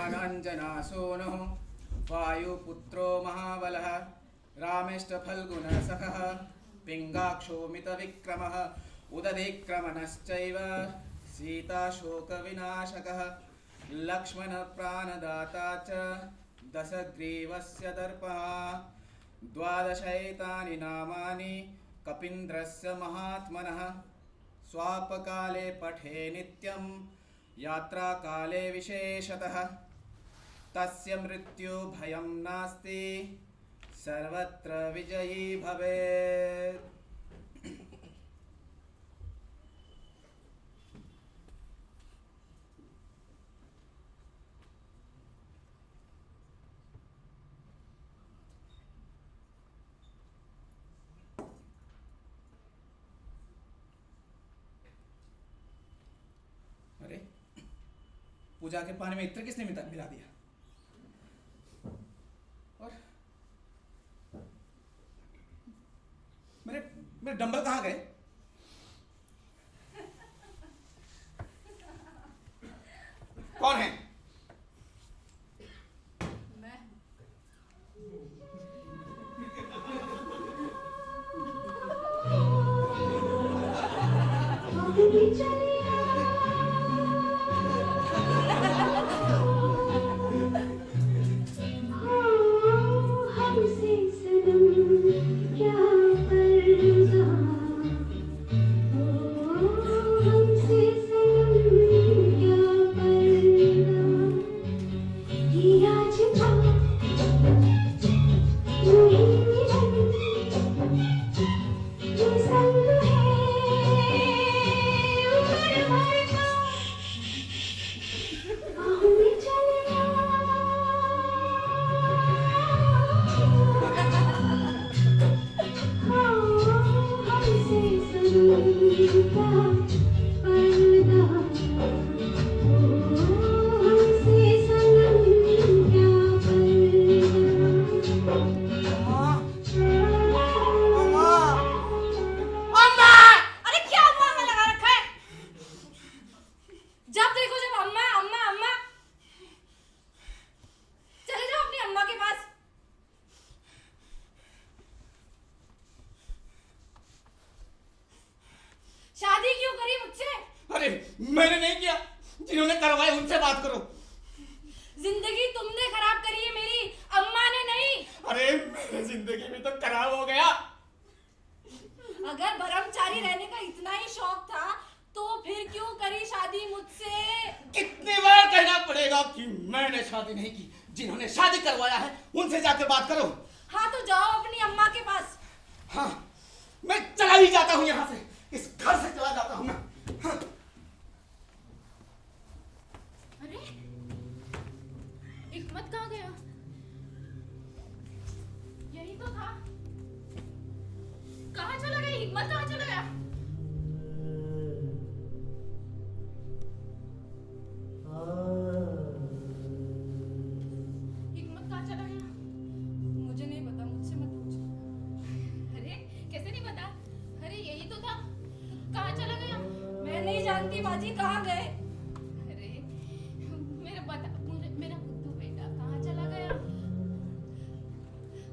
पवनाञ्जनासूनुः वायुपुत्रो महाबलः रामेष्टफल्गुनसखः पिङ्गाक्षोमितविक्रमः उदधिक्रमणश्चैव सीताशोकविनाशकः लक्ष्मणप्राणदाता च दशग्रीवस्य दर्पः 12 नामानि कपीन्द्रस्य महात्मनः स्वापकाले पठे नित्यं यात्राकाले विशेषतः तस्य मृत्यु भयं नास्ति सर्वत्र विजयी भवेत्। अरे पूजा के पानी में इत्र किसने मिला दिया? और मेरे डंबल कहाँ गए? कौन है? मैं हमसे सनम क्या पर्दा, हमसे सनम क्या पर्दा, ये आज नहीं मिलन, ये संग है उम्र भर का, बाहों में चलना हमसे सनम क्या पर्दा, हमसे सनम क्या पर्दा। अरे क्या अम्मा में लगा रखा है? जब देखो जब अम्मा अम्मा अम्मा। चले जाओ अपनी अम्मा के पास। शादी क्यों करी मुझसे? अरे मैंने नहीं किया, जिन्होंने करवाए उनसे बात करो। जिंदगी तुमने खराब करी है मेरी, अम्मा ने नहीं। अरे मेरी जिंदगी में तो खराब हो गया। अगर ब्रह्मचारी रहने का इतना ही शौक था तो फिर क्यों करी शादी मुझसे? कितनी बार कहना पड़ेगा कि मैंने शादी नहीं की, जिन्होंने शादी करवाया है उनसे जाकर बात करो। हाँ तो जाओ अपनी अम्मा के पास। हाँ मैं चला ही जाता हूँ यहाँ से, इस घर से चला जाता हूँ मैं। हाँ। अरे हिकमत कहाँ गया? यही तो था। कहाँ चला गया हिकमत? कहाँ चला गया? हिकमत कहाँ चला गया? मुझे नहीं पता, मुझसे मत पूछ। अरे कैसे नहीं पता? अरे यही तो था। कहाँ चला गया? मैं नहीं जानती बाजी, कहाँ गए? अरे मेरा बुद्धू बेटा कहाँ चला गया?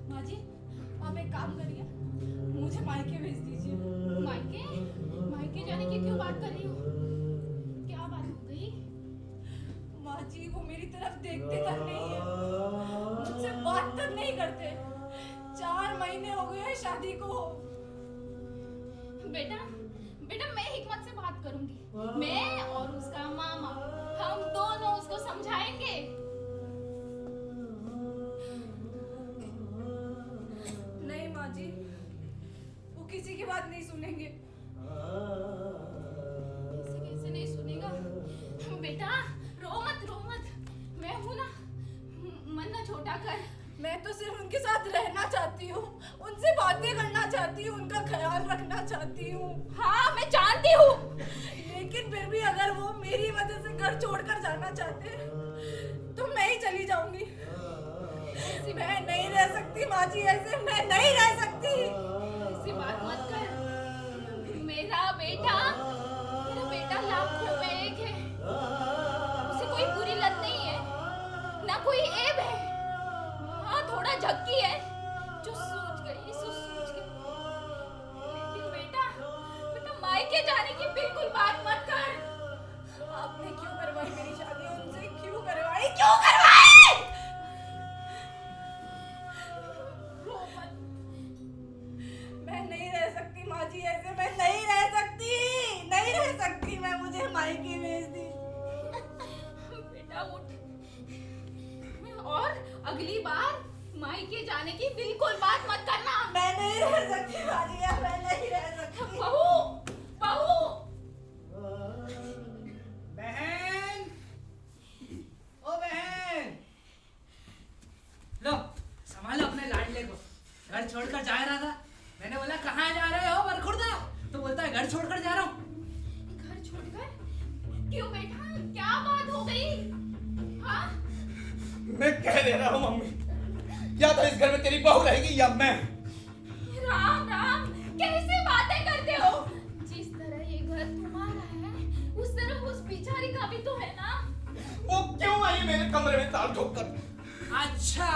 माजी आप एक काम करिए, मुझे मायके भेज दीजिए। मायके? मायके जाने की क्यों बात कर रही हो? क्या बात हो गई? माजी वो मेरी तरफ देखते तक नहीं है, मुझसे बात तक नहीं करते। 4 महीने हो गए शादी को। बेटा मैं हिकमत से बात करूंगी। मैं और उसका मामा, हम दोनों उसको समझाएंगे। नहीं माँ जी, वो किसी की बात नहीं सुनेंगे। कैसे नहीं सुनेगा? बेटा रो मत, मैं हूं ना, मन ना छोटा कर। मैं तो सिर्फ उनके साथ रहना चाहती हूँ, उनसे बातें करना चाहती हूँ, उनका ख्याल रखना चाहती हूँ। हाँ मैं जानती हूँ, लेकिन फिर भी अगर वो मेरी वजह से घर छोड़कर जाना चाहते हैं तो मैं ही चली जाऊंगी। मैं नहीं रह सकती माँ जी, ऐसे मैं नहीं रह सकती। ऐसी बात मत कर। मेरा बेटा लाखों में एक है, उसे कोई बुरी लत नहीं है। क्यों करवाए? रो मत। मैं नहीं रह सकती माँ जी ऐसे, मैं नहीं रह सकती, नहीं रह सकती मैं, मुझे मायके भेज दी। बेटा उठ, और अगली बार मायके जाने की बिल्कुल बात मत करना। मैं नहीं रह सकती माँ जी, मैं नहीं रह सकती। बहू, बहू, बहन, ओ बहन, लो संभालो अपने लाडले को। घर छोड़कर जा रहा था, मैंने बोला कहाँ जा रहे हो बरखुरदा, तो बोलता है घर छोड़कर जा रहा हूँ। घर छोड़कर? क्यों बेटा, क्या बात हो गई? हाँ? मैं कह दे रहा हूँ मम्मी, या तो इस घर में तेरी बहू रहेगी या मैं। राम राम, कैसे बातें करते हो? जिस तरह ये घर तुम्हारा है, उस तरह उस बेचारी का भी तो है ना। वो क्यों आई मेरे कमरे में ताल ठोक कर? अच्छा,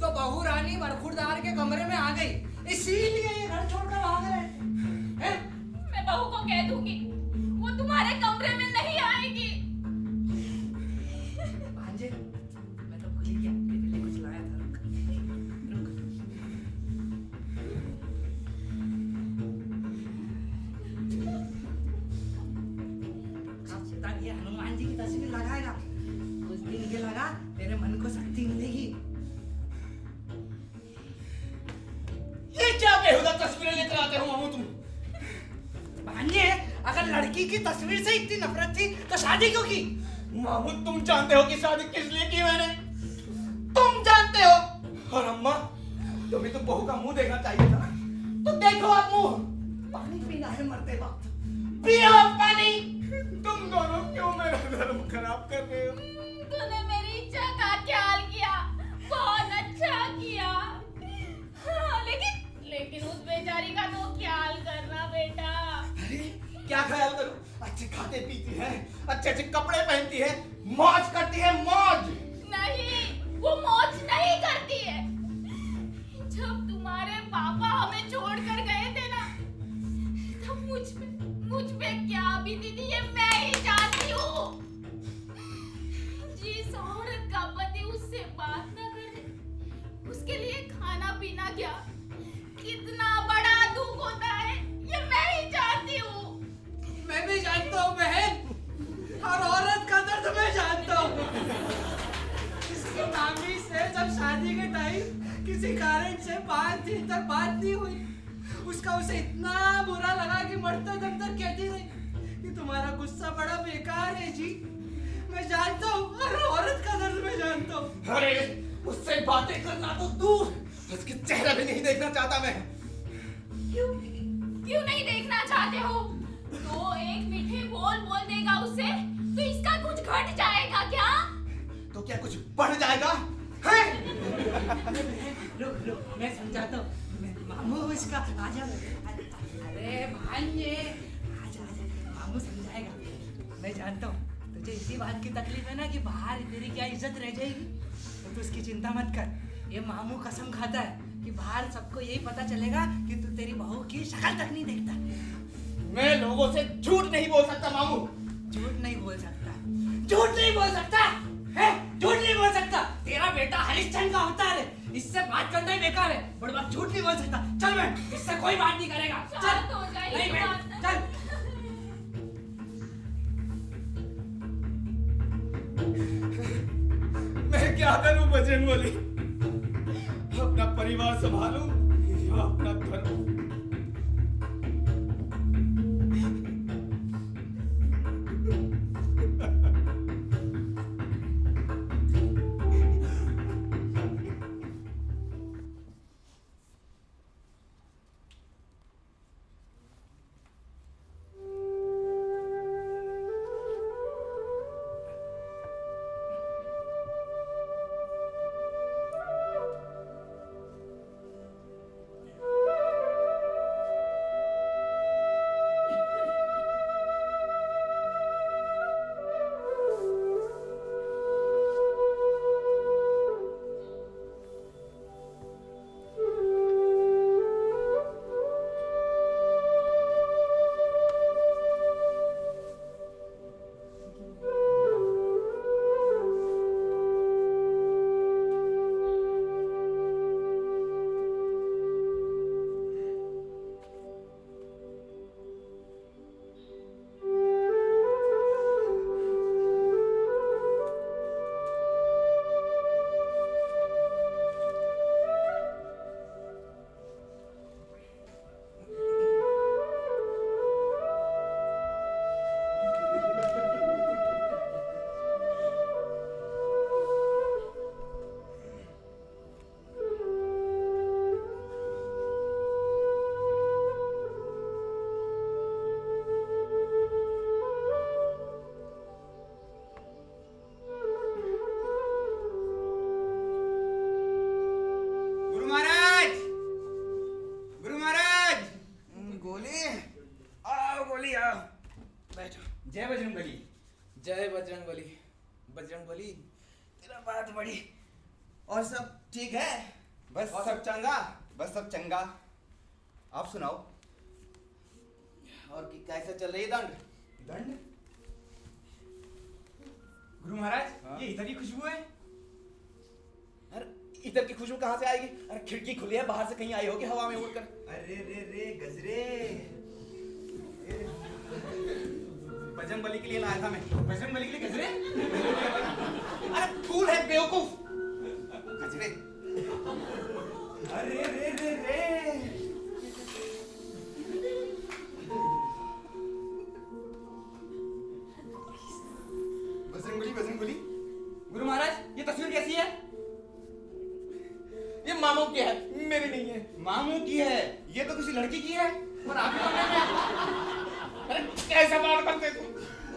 तो बहू रानी बरखुरदार के कमरे में आ गई, इसीलिए ये घर छोड़कर भाग रहे हैं। मैं बहू को कह दूंगी, वो तुम्हारे कमरे में नहीं आएगी। भांजे, मैं तो भूल ही गया, तेरे लिए कुछ लाया था, रुक, रुक। अब तक ये हनुमान जी की तस्वीर लगाएगा, कुछ दिन ये लगा, तेरे मन को शक्ति मिलेगी। ये क्या बेहुदा तस्वीरें लेकर आते हो मामू तुम? भांजे, अगर लड़की की तस्वीर से इतनी नफरत थी तो शादी क्यों की? मामू तुम जानते हो कि शादी किस लिए की मैंने? तुम जानते हो। और अम्मा, तुम्हें तो बहू का मुंह देखना चाहिए था, तो देखो आप मुंह। पानी पीना है मरते वक्त, पियो पानी। तुम दोनों क्यों मेरा धर्म खराब कर रहे हो? तूने मेरी इच्छा का ख्याल किया, बहुत अच्छा किया। हाँ, लेकिन उस बेचारी का तो ख्याल करना बेटा। अरे क्या ख्याल करूं? अच्छे खाते पीती है, अच्छे अच्छे कपड़े पहनती है, मौज करती है, मौज। नहीं, वो मौज नहीं करती है। जब तुम्हारे पापा हमें छोड़कर गए थे ना, तब मुझ पे क्या बीती थी ये मैं ही जानती हूँ। जिस औरत का पति उससे बात न करे, उसके लिए खाना पीना क्या, कितना बड़ा दुख होता है, ये मैं ही जानती हूँ। मैं भी जानता हूँ बहन, और औरत का दर्द मैं जानता हूँ। इसकी मामी से जब शादी के टाइम किसी कारण से 5 दिन तक बात नहीं हुई, उसका उसे इतना बुरा लगा कि मरते दम तक कहती रही कि तुम्हारा गुस्सा बड़ा बेकार है जी। मैं जानता हूँ, हर औरत का दर्द मैं जानता हूँ। अरे उससे बातें करना तो दूर, उसके चेहरा भी नहीं देखना चाहता मैं। क्यों नहीं देखना चाहते हो? तो एक मीठे बोल देगा उससे, तो इसका कुछ घट जाएगा क्या? तो क्या कुछ बढ़ जाएगा? हैं? रुक, मैं समझाता हूँ। मामू इसका आजा। अरे भांजे, आजा, मामू समझाएगा। मैं जानता हूँ तुझे इसी बात की तकलीफ है ना कि बाहर तेरी क्या इज्जत रह जाएगी, तो तू उसकी चिंता मत कर। ये मामू कसम खाता है कि बाहर सबको यही पता चलेगा कि तू तेरी बहू की शक्ल तक नहीं देखता। मैं लोगों से झूठ नहीं बोल सकता मामू। झूठ नहीं बोल सकता, झूठ नहीं बोल सकता है, झूठ नहीं बोल सकता। तेरा बेटा हरिश्चंद्र का अवतार है, इससे बात करना ही बेकार है। बड़ी बात झूठ नहीं बोल सकता। चल बैठ, इससे कोई बात नहीं करेगा। शांत हो जाइए, नहीं बैठ, शांत। चल। मैं क्या करूं बजरंगबली? अपना परिवार संभालूं या अपना धर्म? गोली, तेरा बात बड़ी। और सब ठीक है? बस और सब चंगा? बस सब चंगा। आप सुनाओ। और कि कैसे चल रही है दंड? दंड? गुरु महाराज, हाँ? ये इधर की खुशबू है। अरे इधर की खुशबू कहाँ से आएगी? अरे खिड़की खुली है, बाहर से कहीं आई होगी हवा में उड़कर। अरे रे रे गजरे, बजरंग बली के लिए लाया था मैं। बजरंग बली के लिए गजरे? अरे फूल है बेवकूफ, गजरे। अरे रे रे रे, बजरंग बली। गुरु महाराज, ये तस्वीर कैसी है? ये मामू की है, मेरी नहीं है। मामू की है? ये तो किसी लड़की की है। पर आप ही कमरे में आप- अरे कैसा बात करते तुम?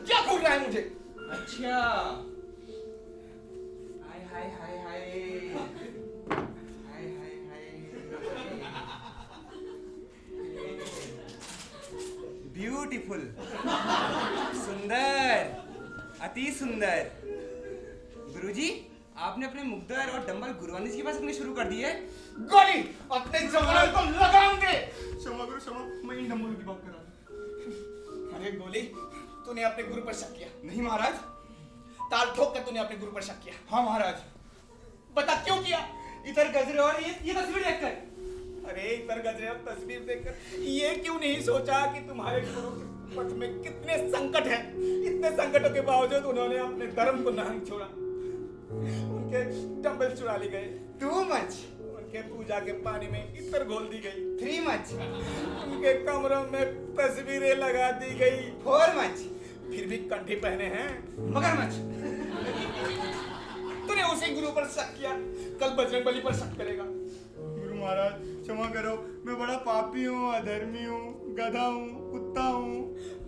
क्या घूर रहा है मुझे? अच्छा, हाय हाय हाय हाय हाय हाय हाय, ब्यूटीफुल, सुंदर, अति सुंदर। गुरुजी, आपने अपने मुग्धर और डंबल गुरुवानी जी के पास रखने शुरू कर दिए। गोली अपने जवान को लगाऊंगे। क्षमा करो, क्षमा, मैं इन डंबलों की बात कर रहा था। अरे गोली, तूने अपने गुरु पर शक किया। नहीं महाराज। ताल ठोक कर तूने अपने गुरु पर शक किया। हाँ महाराज। बता क्यों किया? इधर गजरे और ये तस्वीर देखकर। अरे इधर गजरे और तस्वीर देखकर ये क्यों नहीं सोचा कि तुम्हारे गुरु के पथ में कितने संकट हैं? इतने संकटों के बावजूद उन्होंने अपने धर्म को नहीं छोड़ा। उनके डंबल चुरा लिए गए। Too much. उनके पूजा के पानी में इत्र घोल दी गई। Three much. उनके कमरों में तस्वीरें लगा दी गई। Four much. फिर भी कंठी पहने हैं। मगरमच्छ। तूने उसी गुरु पर शक किया, कल बजरंग बली पर शक करेगा। गुरु महाराज, क्षमा करो, मैं बड़ा पापी हूँ, अधर्मी हूँ, गधा हूँ, कुत्ता हूँ।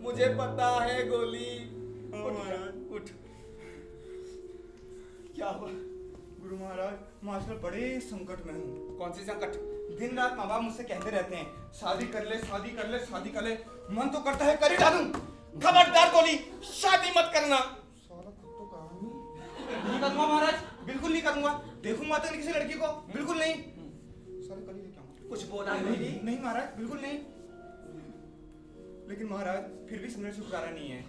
मुझे पता है गोली। हाँ, उठ महाराज। उठ। क्या हुआ? गुरु महाराज, मैं आजकल बड़े संकट में हूँ। कौन सी संकट? दिन रात माँ बाप मुझसे कहते रहते हैं, शादी कर ले, शादी कर ले, शादी कर ले। मन तो करता है कर ही डालूं। खबरदार गोली, शादी मत करना। साला खुद तो कहा नहीं करूँगा महाराज, बिल्कुल नहीं करूँगा। देखूंगा तो नहीं किसी लड़की को, बिल्कुल नहीं। साले कल ही लेके आऊंगा। कुछ बोला नहीं? नहीं महाराज, बिल्कुल नहीं। लेकिन महाराज, फिर भी समझने से छुटकारा नहीं है।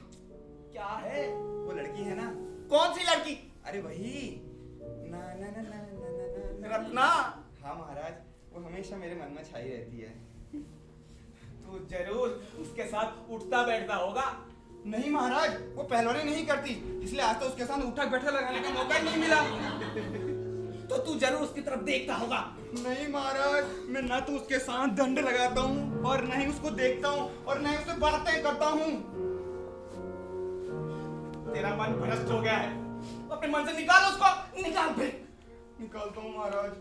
क्या है? वो लड़की है ना। कौन सी लड़की? अरे वही ना ना ना ना ना ना ना रत्ना। हाँ महाराज, वो हमेशा मेरे मन में छाई रहती है। तू जरूर उसके साथ उठता बैठता होगा। नहीं महाराज, वो पहलवानी नहीं करती, इसलिए आज तो उसके साथ उठक बैठक लगाने का मौका ही नहीं मिला। तो तू जरूर उसकी तरफ देखता होगा। नहीं महाराज, मैं ना तो उसके साथ दंड लगाता हूँ और न ही उसको देखता हूँ और न ही उससे बातें करता हूँ। तेरा मन भ्रष्ट हो गया है, अपने मन से निकाल उसको, निकाल फिर। निकालता हूँ महाराज।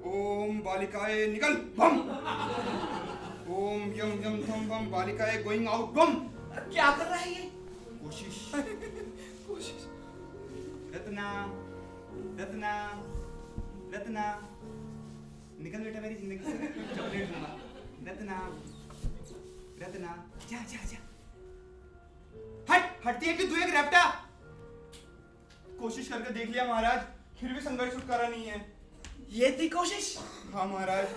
ओम बालिकाए निकल बम। ओम यम यम थम बम बालिकाए गोइंग आउट बम। क्या कर रहा है ये? कोशिश। कोशिश। रत्ना, रत्ना, रत्ना, निकल बेटा मेरी जिंदगी से, चॉकलेट दूंगा। रत्ना, रत्ना, जा जा जा। हट, हटती है कि तू एक रैप्टा। कोशिश करके देख लिया महाराज, फिर भी संघर्ष छुटकारा नहीं है। ये थी कोशिश? हाँ महाराज।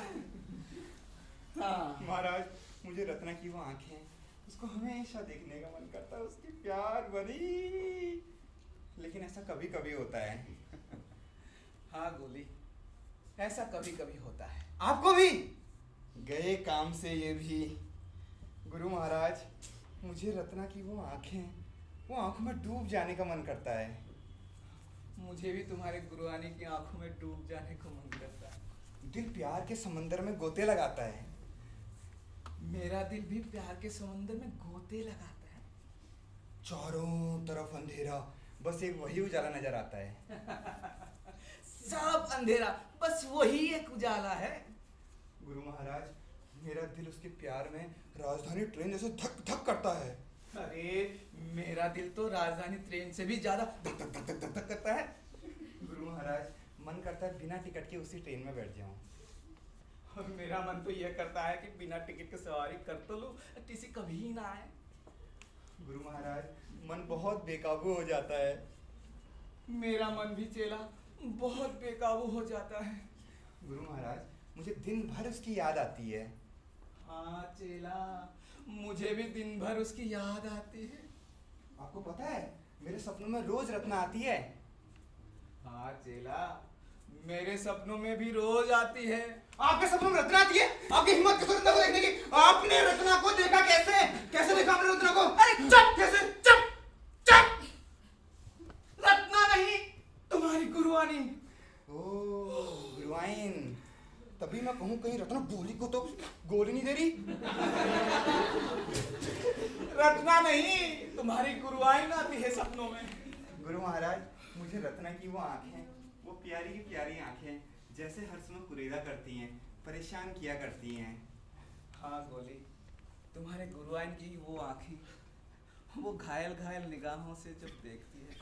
हाँ। महाराज, मुझे रत्ना की वो आंखें, उसको हमेशा देखने का मन करता है, उसकी प्यार भरी। लेकिन ऐसा कभी कभी होता है। हाँ गोली, ऐसा कभी कभी होता है। आपको भी गए काम से ये भी। गुरु महाराज, मुझे रत्ना की वो आंखें, वो आंखों में डूब जाने का मन करता है। मुझे भी तुम्हारे गुरुआनी की आंखों में डूब जाने को मन करता है। दिल प्यार के समंदर में गोते लगाता है। मेरा दिल भी प्यार के समंदर में गोते लगाता है। चारों तरफ अंधेरा, बस एक वही उजाला नजर आता है। सब अंधेरा, बस वही एक उजाला है। गुरु महाराज, मेरा दिल उसके प्यार में राजधानी ट्रेन जैसे धक धक करता है। अरे मेरा दिल तो राजधानी ट्रेन से भी ज्यादा धक धक धक धक धक धक करता है। गुरु महाराज, मन करता है बिना टिकट के उसी ट्रेन में बैठ जाऊं। और मेरा मन तो यह करता है कि बिना टिकट के सवारी कर तो लूं, टीसी कभी ही ना आए। गुरु महाराज, मन बहुत बेकाबू हो जाता है। मेरा मन भी चेला बहुत बेकाबू हो जाता है। गुरु महाराज, मुझे दिन भर उसकी याद आती है। हाँ चेला, मुझे भी दिन भर उसकी याद आती है। आपको पता है, मेरे सपनों में रोज रत्ना आती है। हाँ चेला, मेरे सपनों में भी रोज आती है। आपके सपनों में रत्ना आती है? आपकी हिम्मत कैसे रत्ना को देखने की? आपने रत्ना को देखा कैसे? कैसे देखा आपने रत्ना को? अरे चुप! कैसे? चुप! चुप! रत्ना नहीं, तुम्हारी गुरुवानी। ओह, गुरुवाइन। तभी मैं कहूँ कहीं रत्ना गोली को तो गोली नहीं दे रही। रत्ना नहीं, तुम्हारी गुरुवाइन आती है सपनों में। गुरु महाराज, मुझे रत्ना की वो आंखें, वो प्यारी की प्यारी आंखें जैसे हर समय कुरेदा करती हैं, परेशान किया करती हैं। हाँ गोली, तुम्हारे गुरुवाइन की वो आंखें, वो घायल घायल निगाहों से जब देखती है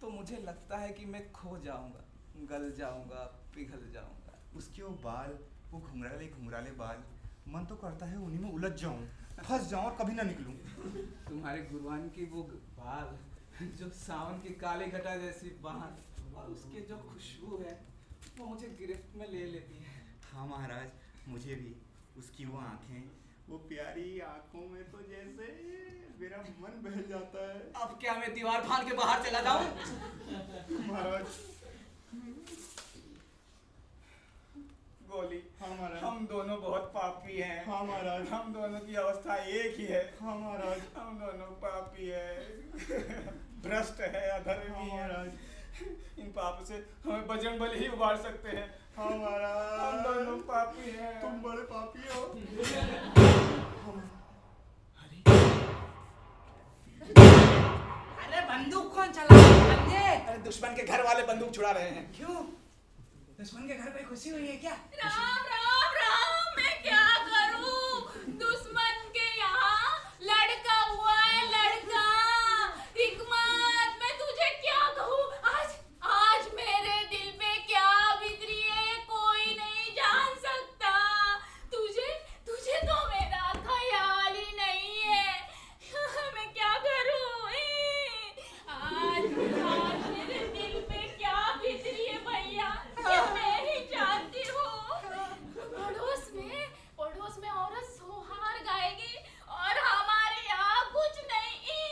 तो मुझे लगता है कि मैं खो जाऊंगा, गल जाऊंगा, पिघल जाऊंगा। उसके वो बाल, वो घुंघराले घुंघराले बाल, मन तो करता है उन्हीं में उलझ जाऊं, फंस जाऊं और कभी ना निकलूं। तुम्हारे गुरुवाइन की वो बाल, जो सावन की काली घटा जैसी बाल और उसके जो खुशबू है, वो मुझे गिरफ्त में ले लेती है। हाँ महाराज, मुझे भी उसकी वो आंखें, वो प्यारी आंखों में तो जैसे मेरा मन बह जाता है। अब क्या मैं दीवार फाड़ के बाहर चला जाऊं? महाराज। गोली, हाँ महाराज। हम दोनों बहुत पापी हैं। हाँ महाराज। हम दोनों की अवस्था एक ही है। हाँ महाराज। हम दोनों पापी है, भ्रष्ट है, अधर्मी है। महाराज। इन पाप से हमें बजरंगबली ही उबार सकते हैं। हाँ महाराज। हम दोनों पापी हैं। तुम बड़े पापी हो। अरे बंदूक कौन चला रहा है? अरे दुश्मन के घर वाले बंदूक छुड़ा रहे हैं। क्यों? दुश्मन के घर पे खुशी हुई है क्या? राम राम राम, मैं क्या करूं? दुश्मन के यहाँ लड़का हुआ है, लड़का। हिकमत, मैं तुझे क्या कहूँ? आज मेरे दिल पे क्या बीतरी है कोई नहीं जान सकता। तुझे तो मेरा ख्याल ही नहीं है। मैं क्या करूं? आज मेरे दिल पे क्या बीतरी है भैया, ये मैं ही जानती हूँ। पड़ोस में औरत सोहार गाएगी और हमारे यहाँ कुछ नहीं।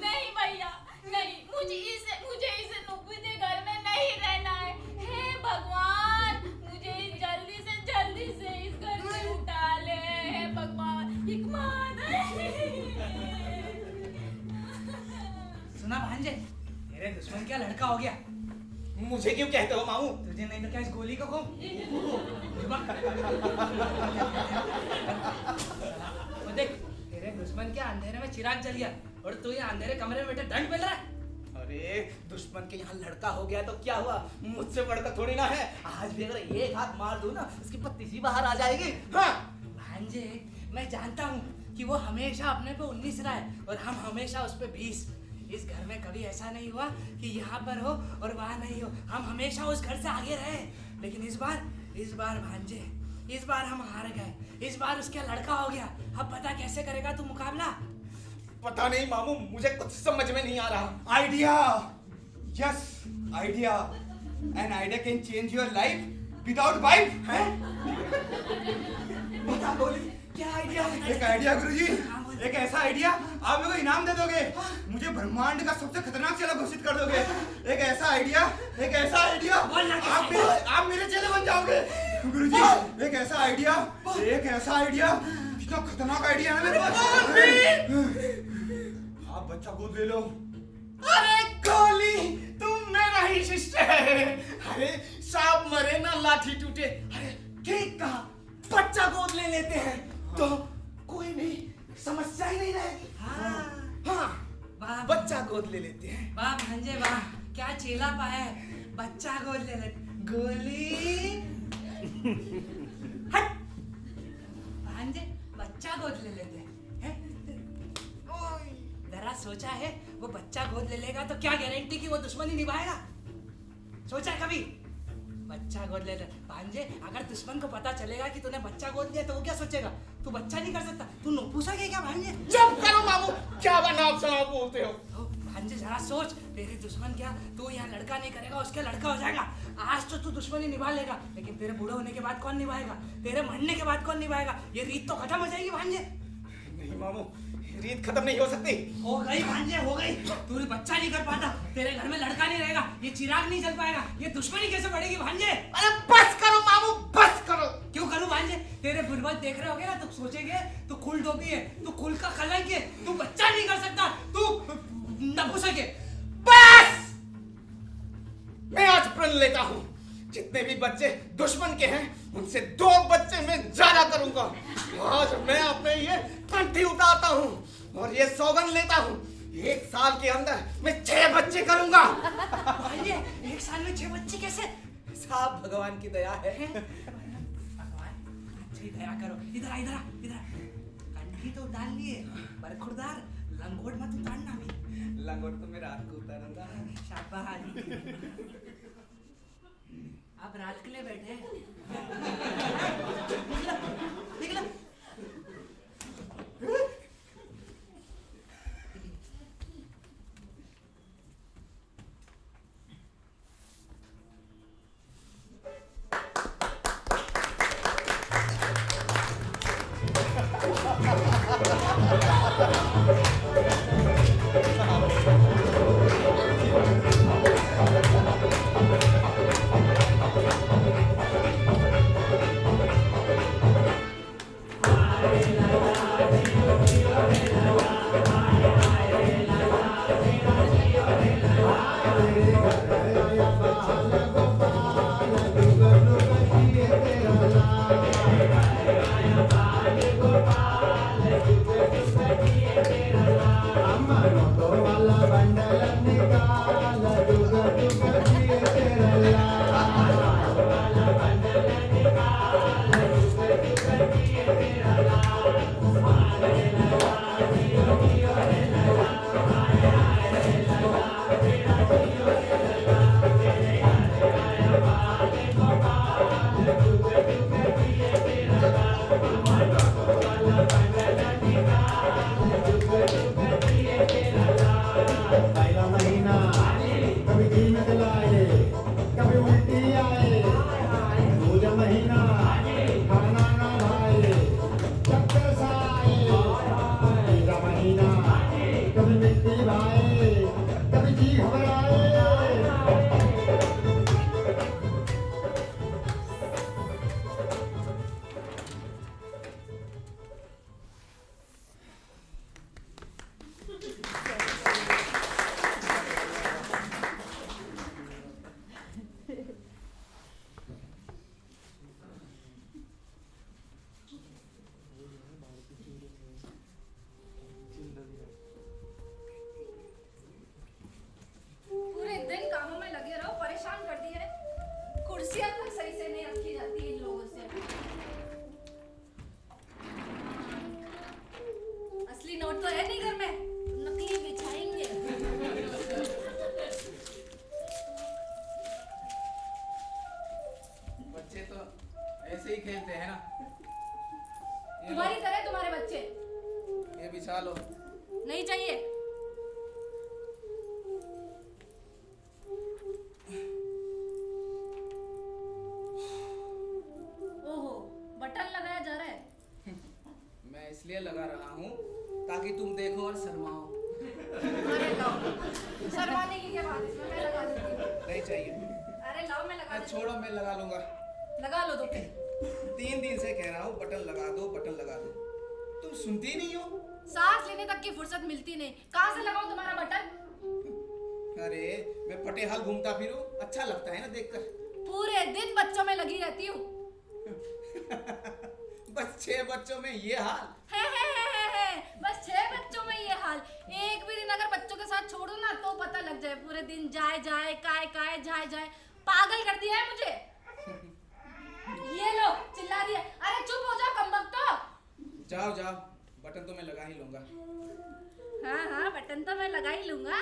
नहीं भैया, नहीं, मुझे इसे नुक्कड़ के घर में नहीं रहना है। हे भगवान, मुझे जल्दी से इस घर से उठा ले। हे भगवान, हिकमत। सुना भांजे, तेरे दुश्मन क्या लड़का हो गया? मुझे क्यों कहते हो मामू? तुझे नहीं तो क्या इस गोली को कहूं? वो देख, तेरे दुश्मन के अंधेरे में चिराग जल गया और तू ये अंधेरे कमरे में बैठे दंड मिल रहा है। अरे दुश्मन के यहाँ लड़का हो गया तो क्या हुआ? मुझसे बढ़कर थोड़ी ना है। आज भी अगर एक हाथ मार दूं ना, उसकी पत्ती सी बाहर आ जाएगी। हाँ भांजे, मैं जानता हूँ कि वो हमेशा अपने पे 19 रहा है और हम हमेशा उस पे 20। इस घर में कभी ऐसा नहीं हुआ कि यहाँ पर हो और वहाँ नहीं हो। हम हमेशा उस घर से आगे रहे। लेकिन इस बार भांजे, इस बार हम हार गए। इस बार उसका लड़का हो गया। अब पता कैसे करेगा तू मुकाबला? पता नहीं मामू, मुझे कुछ समझ में नहीं आ रहा। Idea, yes idea. An idea can change your life without wife. बता गोली, क्या आइडिया? एक आइडिया गुरुजी, एक ऐसा आइडिया आप मेरे को इनाम दे दोगे, मुझे ब्रह्मांड का सबसे खतरनाक चेला घोषित कर दोगे। एक ऐसा आइडिया आप मेरे चेले बन जाओगे गुरुजी। एक ऐसा आइडिया, कितना खतरनाक आइडिया है मेरे पास। आप बच्चा गोद ले लो। अरे गोली, तुम मेरा ही शिष्य है। अरे सांप मरे ना लाठी टूटे। अरे ठीक कहा, बच्चा गोद ले लेते हैं तो कोई भी समस्या ही नहीं रहेगी। हाँ, वाह बच्चा गोद ले लेते हैं। वाह भांजे वाह, क्या चेला पाया है। बच्चा गोद ले ले। गोली हट। भांजे, बच्चा गोद ले लेते हैं। जरा सोचा है वो बच्चा गोद ले लेगा तो क्या गारंटी कि वो दुश्मनी निभाएगा? सोचा है कभी? बच्चा गोद ले ले। भांजे, अगर दुश्मन को पता चलेगा कि तूने बच्चा गोद लिया तो वो क्या सोचेगा? तू बच्चा नहीं कर सकता, तू नपुंसक है क्या भांजे? चुप करो मामू, क्या नाम शनाम बोलते हो? भांजे जरा सोच, तेरे दुश्मन क्या तू यहाँ लड़का नहीं करेगा, उसके लड़का हो जाएगा। आज तो तू दुश्मनी निभा लेगा, लेकिन तेरे बूढ़े होने के बाद कौन निभाएगा? तेरे मरने के बाद कौन निभाएगा? ये रीत तो खत्म हो जाएगी भांजे। नहीं मामू, रीत खत्म नहीं हो सकती। हो गई भांजे, हो गई। तू बच्चा नहीं कर पाता, तेरे घर में लड़का नहीं रहेगा, ये चिराग नहीं जल पाएगा, ये दुश्मनी कैसे बढ़ेगी भांजे? अरे बस करो मामू, बस करो। क्यों करूं भांजे? तेरे पूर्वज देख रहे होगे ना, तो सोचेंगे तू कुल डोबी है, तू कुल का कलंक है, तू बच्चा नहीं कर सकता, तू नपुंसक है। बस! मैं आज प्रण लेता हूँ, जितने भी बच्चे दुश्मन के हैं, उनसे 2 बच्चे मैं ज्यादा करूंगा। आज मैं अपने ये कंठी उतारता हूँ और ये सौगंध लेता हूँ, 1 साल के अंदर मैं 6 बच्चे करूंगा। भांजे 1 साल में 6 बच्चे कैसे? साहब भगवान की दया है। भगवान अच्छी दया करो। इधर आ, इधर आ, इधर आ। कंठी तो उतार लिए, पर खुरदार लंगोट मत उतारना भी। लंगोट तो मैं रात को उतारूंगा। शाबाश। आप रात के लिए बैठे हैं। निकलो, निकलो। पूरे दिन कामों में लगे रहो, परेशान कर दिए है। कुर्सियां तक सही से नहीं रखी जाती इन लोगों से। असली नोट तो है नहीं घर में, नकली बिछाएंगे। बच्चे तो ऐसे ही खेलते हैं ना। ये लो, तुम्हारी तरह तुम्हारे बच्चे ये बिछा लो। नहीं चाहिए। ओहो, बटन लगाया जा रहा है। मैं इसलिए लगा रहा हूँ ताकि तुम देखो और शर्माओ। अरे लाओ, शर्माने की क्या बात है, इसमें मैं लगा देती हूँ। नहीं चाहिए। अरे लाओ, मैं लगा देती छोड़ो, मैं लगा लूंगा। हूँ। लगा लो तो फिर। 3 दिन से कह रहा हूँ बटन लगा दो, बटन लगा दो, तुम सुनती ही नहीं हो। सांस लेने तक की फुर्सत मिलती नहीं, कहाँ से लगाऊं तुम्हारा बटन? अरे मैं फटे हाल घूमता फिरूं, अच्छा लगता है ना देखकर। पूरे दिन बच्चों में लगी रहती हूँ। बस 6 बच्चों में ये हाल। है। बस 6 बच्चों में ये हाल। एक भी दिन अगर बच्चों के साथ छोड़ू ना तो पता लग जाए, पूरे दिन जाए काय जाए, पागल कर दिया है मुझे। ये लो, चिल्ला दिया। अरे चुप हो जाओ कमबख्तो। जाओ, बटन तो मैं लगा ही लूंगा। हाँ, बटन तो मैं लगा ही लूंगा।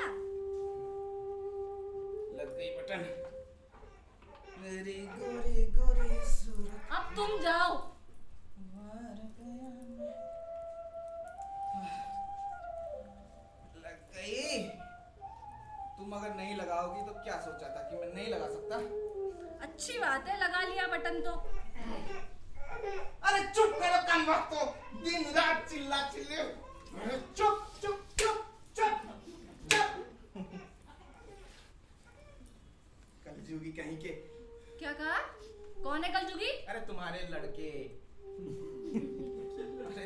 लग गई बटन। मेरी गोरी गोरी सूरत। अब तुम जाओ। लग गई। तुम अगर नहीं लगाओगी तो क्या सोचा था कि मैं नहीं लगा सकता? अच्छी बात है, लगा लिया बटन तो। अरे चुप करो कम वक्त तो, दिन रात चिल्ला चिल्ले। अरे चुप चुप चुप चुप चुप। कलजुगी कहीं के। क्या कहा? कौन है कलजुगी? अरे तुम्हारे लड़के। अरे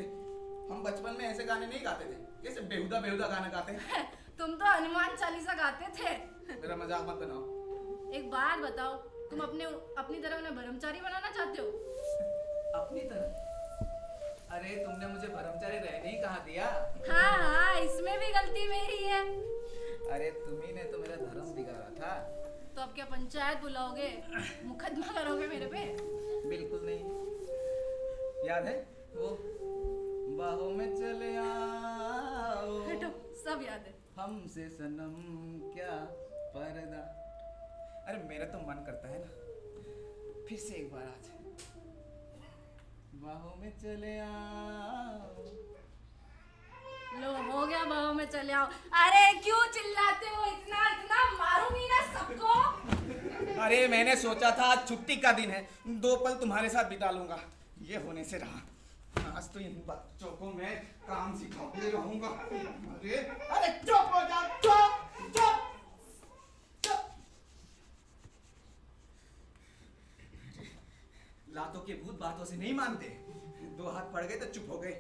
हम बचपन में ऐसे गाने नहीं गाते थे, कैसे बेहुदा बेहुदा गाना गाते हैं। तुम तो हनुमान चालीसा गाते थे। मेरा मजाक मत बनाओ। एक बात बताओ, तुम अपनी तरह उन्हें ब्रह्मचारी बनाना चाहते हो? अपनी तरह? अरे तुमने मुझे ब्रह्मचारी रहने ही कहाँ दिया। हाँ, इसमें भी गलती मेरी है। अरे तुम्ही ने तो मेरा धर्म बिगाड़ा था। तो अब क्या पंचायत बुलाओगे? मुकदमा करोगे मेरे पे? बिल्कुल नहीं। याद है वो बाहों में चले आओ, हटो, सब याद है। हमसे सनम क्या पर्दा। अरे मेरा तो मन करता है ना फिर से एक बार आज बाहों में चले आओ। लो, हो गया, बाहों में चले आओ। अरे क्यों चिल्लाते हो इतना? इतना मारूंगी ना सबको। अरे मैंने सोचा था आज छुट्टी का दिन है, 2 पल तुम्हारे साथ बिता लूंगा। ये होने से रहा। आज तो इन बच्चों को मैं काम सिखाते रहूंगा। अरे चुप हो जा, चुप चुप चुप। लातों के भूत बातों से नहीं मानते। 2 हाथ पड़ गए तो चुप हो गए।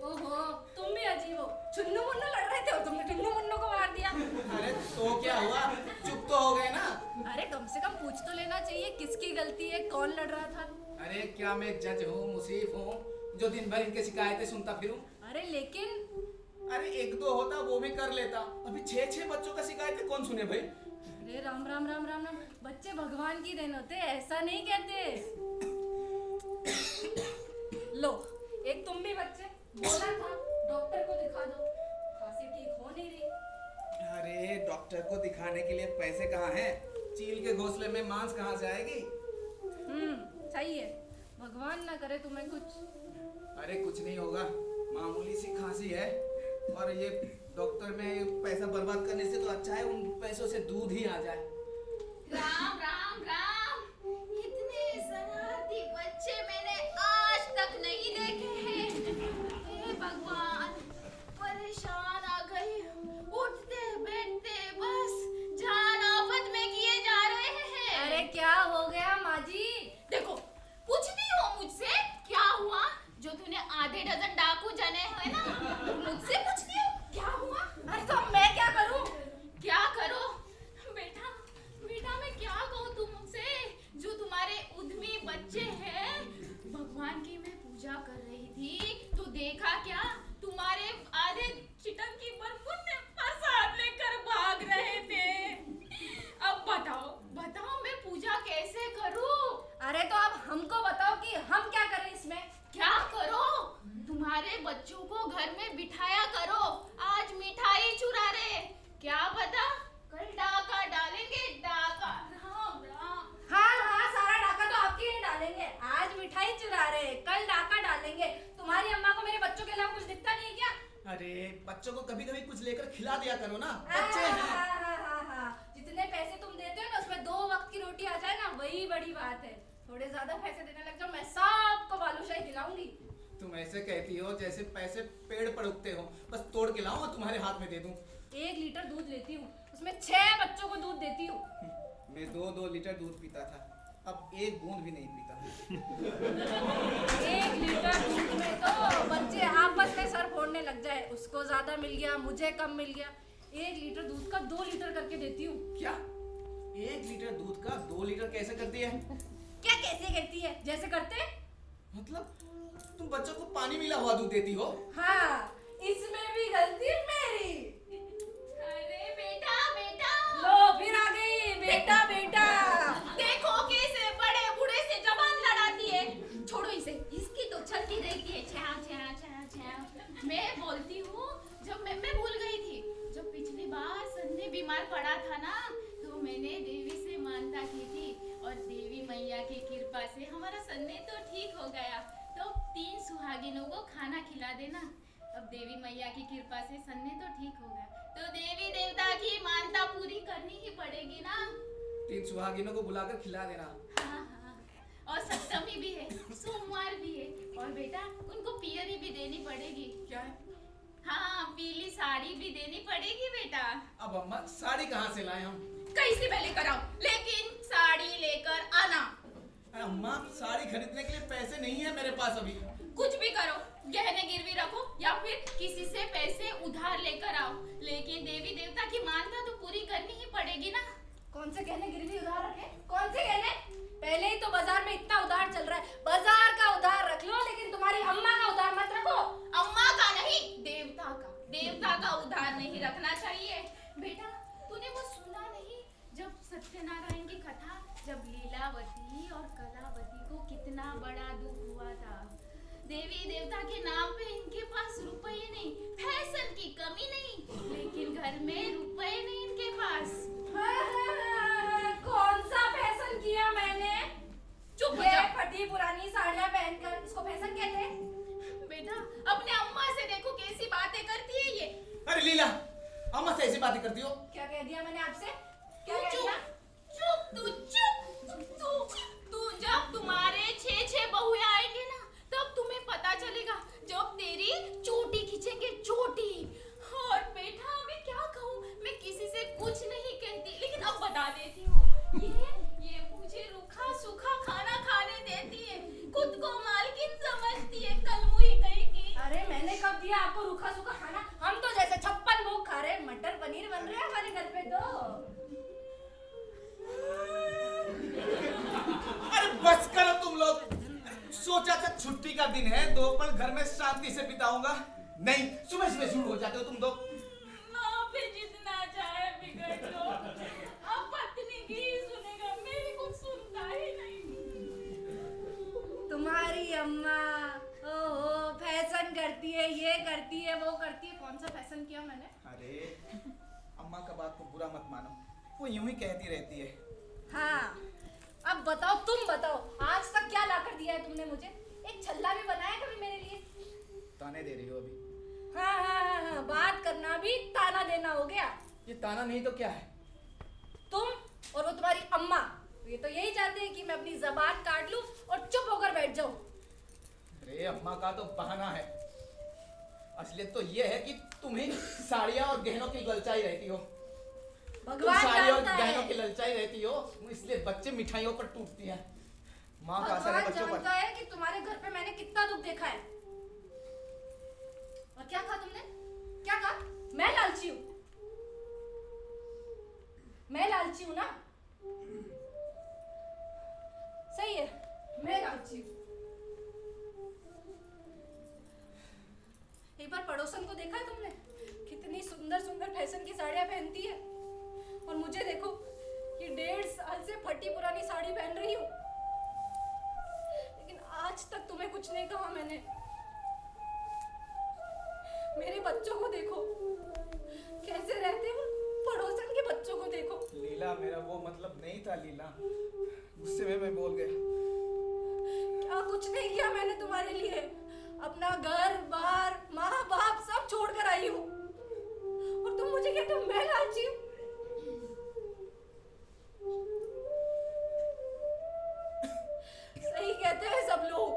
ओहो, तुम भी अजीब हो। चुन्नू मुन्नू लड़ रहे थे और तुमने टुन्नू मुन्नू को मार दिया। अरे तो क्या हुआ, चुप तो हो गए ना। अरे कम से कम पूछ तो लेना चाहिए किसकी गलती है, कौन लड़ रहा था। अरे क्या मैं जज हूँ, मुसीफ हूँ जो दिन भर इनके शिकायतें सुनता फिरूं? अरे लेकिन अरे 1-2 होता वो भी कर लेता, अभी 6-6 बच्चों का शिकायतें कौन सुने भाई। अरे राम राम राम राम राम, बच्चे भगवान की देन होते, ऐसा नहीं कहते। लो, एक तुम भी बच्चे, बोला था डॉक्टर को दिखा दो, खांसी ठीक हो नहीं रही। अरे डॉक्टर को दिखाने के लिए पैसे कहाँ हैं? चील के घोंसले में मांस कहाँ से आएगी? सही है, भगवान ना करे तुम्हें कुछ। अरे कुछ नहीं होगा, मामूली सी खांसी है। और ये डॉक्टर में पैसा बर्बाद करने से तो अच्छा है उन पैसों से दूध ही आ जाए। राम राम राम, इतने शरारती बच्चे मैंने आज तक नहीं देखे हैं। हे भगवान, परेशान आ गई। उठते बैठते बस जान आफत में किए जा रहे हैं। अरे क्या हो गया माँ जी? देखो, पूछती हो मुझसे क्या हुआ? जो तूने आधे डजन डाकू जने हैं ना, मुझसे पूछती हो क्या हुआ? अरे तो अब मैं क्या करूं? क्या करो बेटा? बेटा मैं क्या कहूँ तुमसे? जो तुम्हारे उद्यमी बच्चे हैं, भगवान की मैं पूजा कर रही थी तो देखा क्या, तुम्हारे आधे चिटंकी पर पुण्य प्रसाद लेकर भाग रहे थे। अब बताओ बताओ मैं पूजा कैसे करूं? अरे तो अब हमको बताओ कि हम क्या करें इसमें? क्या करो? तुम्हारे बच्चों को घर में बिठाया करो, आज मिठाई चुरा रहे। क्या पता कल डाका डालेंगे, डाका। राम राम। हाँ, सारा डाका तो आपके ही डालेंगे। आज मिठाई चुरा रहे, कल डाका डालेंगे। तुम्हारी अम्मा को मेरे बच्चों के अलावा कुछ दिखता नहीं है क्या? अरे बच्चों को कभी कभी कुछ लेकर खिला दिया करो ना, बच्चे हैं। हाँ, जितने पैसे तुम देते हो ना उसमें 2 वक्त की रोटी आ जाए ना, वही बड़ी बात है। थोड़े ज्यादा पैसे देने लग जाओ, मैं सबको बालूशाही खिलाऊंगी। तुम ऐसे कहती हो जैसे पैसे पेड़ पर उगते हो, बस तोड़ के लाऊं और तुम्हारे हाथ में दे दूं। 1 लीटर दूध लेती हूँ, उसमें 6 बच्चों को दूध देती हूँ। मैं 2-2 लीटर दूध पीता था, अब 1 बूंद भी नहीं पीता। 1 लीटर दूध में तो बच्चे आपस में सर फोड़ने लग जाए। उसको ज्यादा मिल गया, मुझे कम मिल गया। 1 लीटर दूध का 2 लीटर करके देती हूँ। क्या 1 लीटर दूध का 2 लीटर कैसे करती है? क्या कैसे कहती है? जैसे करते? मतलब तुम बच्चों को पानी मिला हुआ दूध देती हो? हाँ, इसमें भी गलती मेरी। अरे बेटा बेटा, लो फिर आ गई बेटा बेटा। देखो कैसे बड़े बूढ़े से जबान लड़ाती है। छोड़ो इसे, इसकी तो चलती रहती है छ्या छ्या छ्या छ्या। मैं बोलती हूँ, जब मैं भूल गई थी, जब पिछली बार संजय बीमार पड़ा था ना, तो मैंने देवी से मानता की थी और देवी मैया की कृपा से हमारा संजय तो ठीक हो गया। तो 3 सुहागिनों को खाना खिला देना। अब देवी मैया की कृपा से सन्ने तो ठीक होगा, तो देवी देवता की मानता पूरी करनी ही पड़ेगी ना। 3 सुहागिनों को बुलाकर खिला देना। हाँ हाँ, और सप्तमी भी है, सोमवार भी है, और बेटा उनको पियरी भी देनी पड़ेगी। क्या है? हाँ, पीली साड़ी भी देनी पड़ेगी बेटा। अब अम्मा साड़ी कहाँ से लाए हम? कहीं से पहले कराओ, लेकिन साड़ी लेकर आना। अरे अम्मा साड़ी खरीदने के लिए पैसे नहीं है मेरे पास अभी। कुछ भी करो, गहने गिरवी रखो या फिर किसी से पैसे उधार लेकर आओ, लेकिन देवी देवता की मानता तो पूरी करनी ही पड़ेगी ना। कौन से गहने गिरवी उधार रखे? कौन से गहने? पहले ही तो बाजार में इतना उधार चल रहा है, बाजार का उधार रख लो, लेकिन तुम्हारी अम्मा का उधार मत रखो। अम्मा का नहीं, देवता का उधार नहीं रखना चाहिए। बेटा तूने वो सुना नहीं, जब सत्यनारायण की कथा, जब लीलावती और कलावती को कितना बड़ा दुख हुआ था। देवी देवता के नाम पे इनके पास रुपए नहीं, फैशन की कमी नहीं, लेकिन घर में रुपए नहीं इनके पास। कौन सा फैशन किया मैंने? चुप हो ये जा। फटी पुरानी साड़ियां पहनकर इसको फैशन कहते हैं? बेटा अपने अम्मा से देखो कैसी बातें करती है ये। अरे लीला, अम्मा से ऐसी बातें करती हो? क्या कह दिया मैंने आपसे? तू क्या कह दिया? तू जब तुम्हारे 6 बहुएं आएंगे ना, तब तुम्हें पता चलेगा, जब तेरी चोटी खींचेंगे, चोटी। और बेटा मैं क्या कहूँ, मैं किसी से कुछ नहीं कहती, लेकिन अब बता देती हूँ। ये मुझे रूखा सूखा खाना खाने देती है, खुद को मालकिन समझती है, कलमुही कहेगी। अरे मैंने कब दिया आपको रूखा सूखा खाना? हम तो जैसे 56 भोग खा रहे हैं, मटर पनीर बन रहे हैं हमारे घर पे तो। अरे बस करो तुम लोग। सोचा था छुट्टी का दिन है, 2 पल घर में शांति से बिताऊंगा, नहीं सुबह सुबह शुरू हो जाते हो तुम लोग। माँ पे जितना चाहे बिगड़ लो, अब पत्नी की ही सुनेगा, मेरी कुछ सुनता ही नहीं। तुम्हारी अम्मा ओहो फैशन करती है, ये करती है, वो करती है। कौन सा फैशन किया मैंने? अरे अम्मा का बात को बुरा मत मानो, वो यूं ही कहती रहती है। हाँ अब बताओ, तुम बताओ, आज तक क्या लाकर दिया है तुमने मुझे? एक छल्ला भी बनाया कभी मेरे लिए? ताने दे रही हो अभी? हाँ, बात करना भी ताना देना हो गया। ये ताना नहीं तो क्या है? तुम और वो तुम्हारी अम्मा, ये तो यही चाहते हैं कि मैं अपनी जबान काट लूं और चुप होकर बैठ जाऊं। अरे अम्मा का तो बहाना है, असलियत तो ये है कि तुम्हें साड़ियाँ और गहनों की ललचाई रहती हो। तुम भगवान साड़ियों और जानता गहनों है, की ललचाई रहती हो, इसलिए बच्चे मिठाइयों पर टूटती हैं। माँ का असर है भगवान बच्चों पर। जानता है कि तुम्हारे घर पे मैंने कितना दुख देखा है। और क्या कहा तुमने? क्या कहा? मैं लालची हूँ? मैं लालची हूँ ना? सही है, मैं लालची हूँ। एक बार पड़ोसन को देखा है तुमने? कितनी सुंदर सुंदर फैशन की साड़ियाँ पहनती है, और मुझे देखो ये 1.5 साल से फटी पुरानी साड़ी पहन रही हूँ, लेकिन आज तक तुम्हें कुछ नहीं कहा मैंने। मेरे बच्चों को देखो कैसे रहते हो, पड़ोसन के बच्चों को देखो। लीला मेरा वो मतलब नहीं था लीला, गुस्से में मैं बोल गया। क्या कुछ नहीं किया मैंने तुम्हारे लिए? अपना घर बार माँ बाप सब छोड़ कर आई हूँ, और तुम मुझे कहते हो मैं लालची हूँ? सही कहते हैं सब लोग,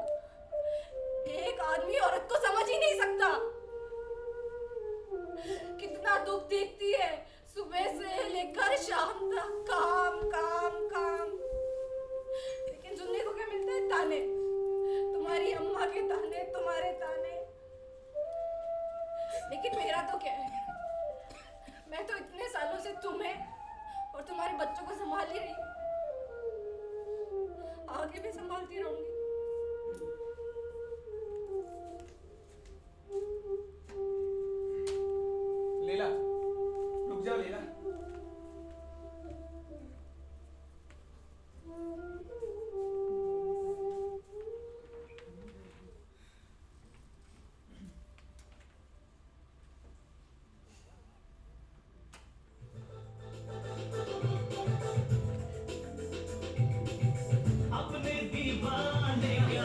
एक आदमी औरत को समझ ही नहीं सकता। कितना दुख देखती है, सुबह से लेकर शाम तक काम काम काम, लेकिन सुनने को क्या मिलता है? ताने। तुम्हारी अम्मा के ताने, तुम्हारे ताने। लेकिन मेरा तो क्या है, मैं तो इतने सालों से तुम्हें और तुम्हारे बच्चों को संभाल ही रही हूँ, आगे भी संभालती रहूंगी। लीला रुक जाओ लीला। अपने दीवाने क्या,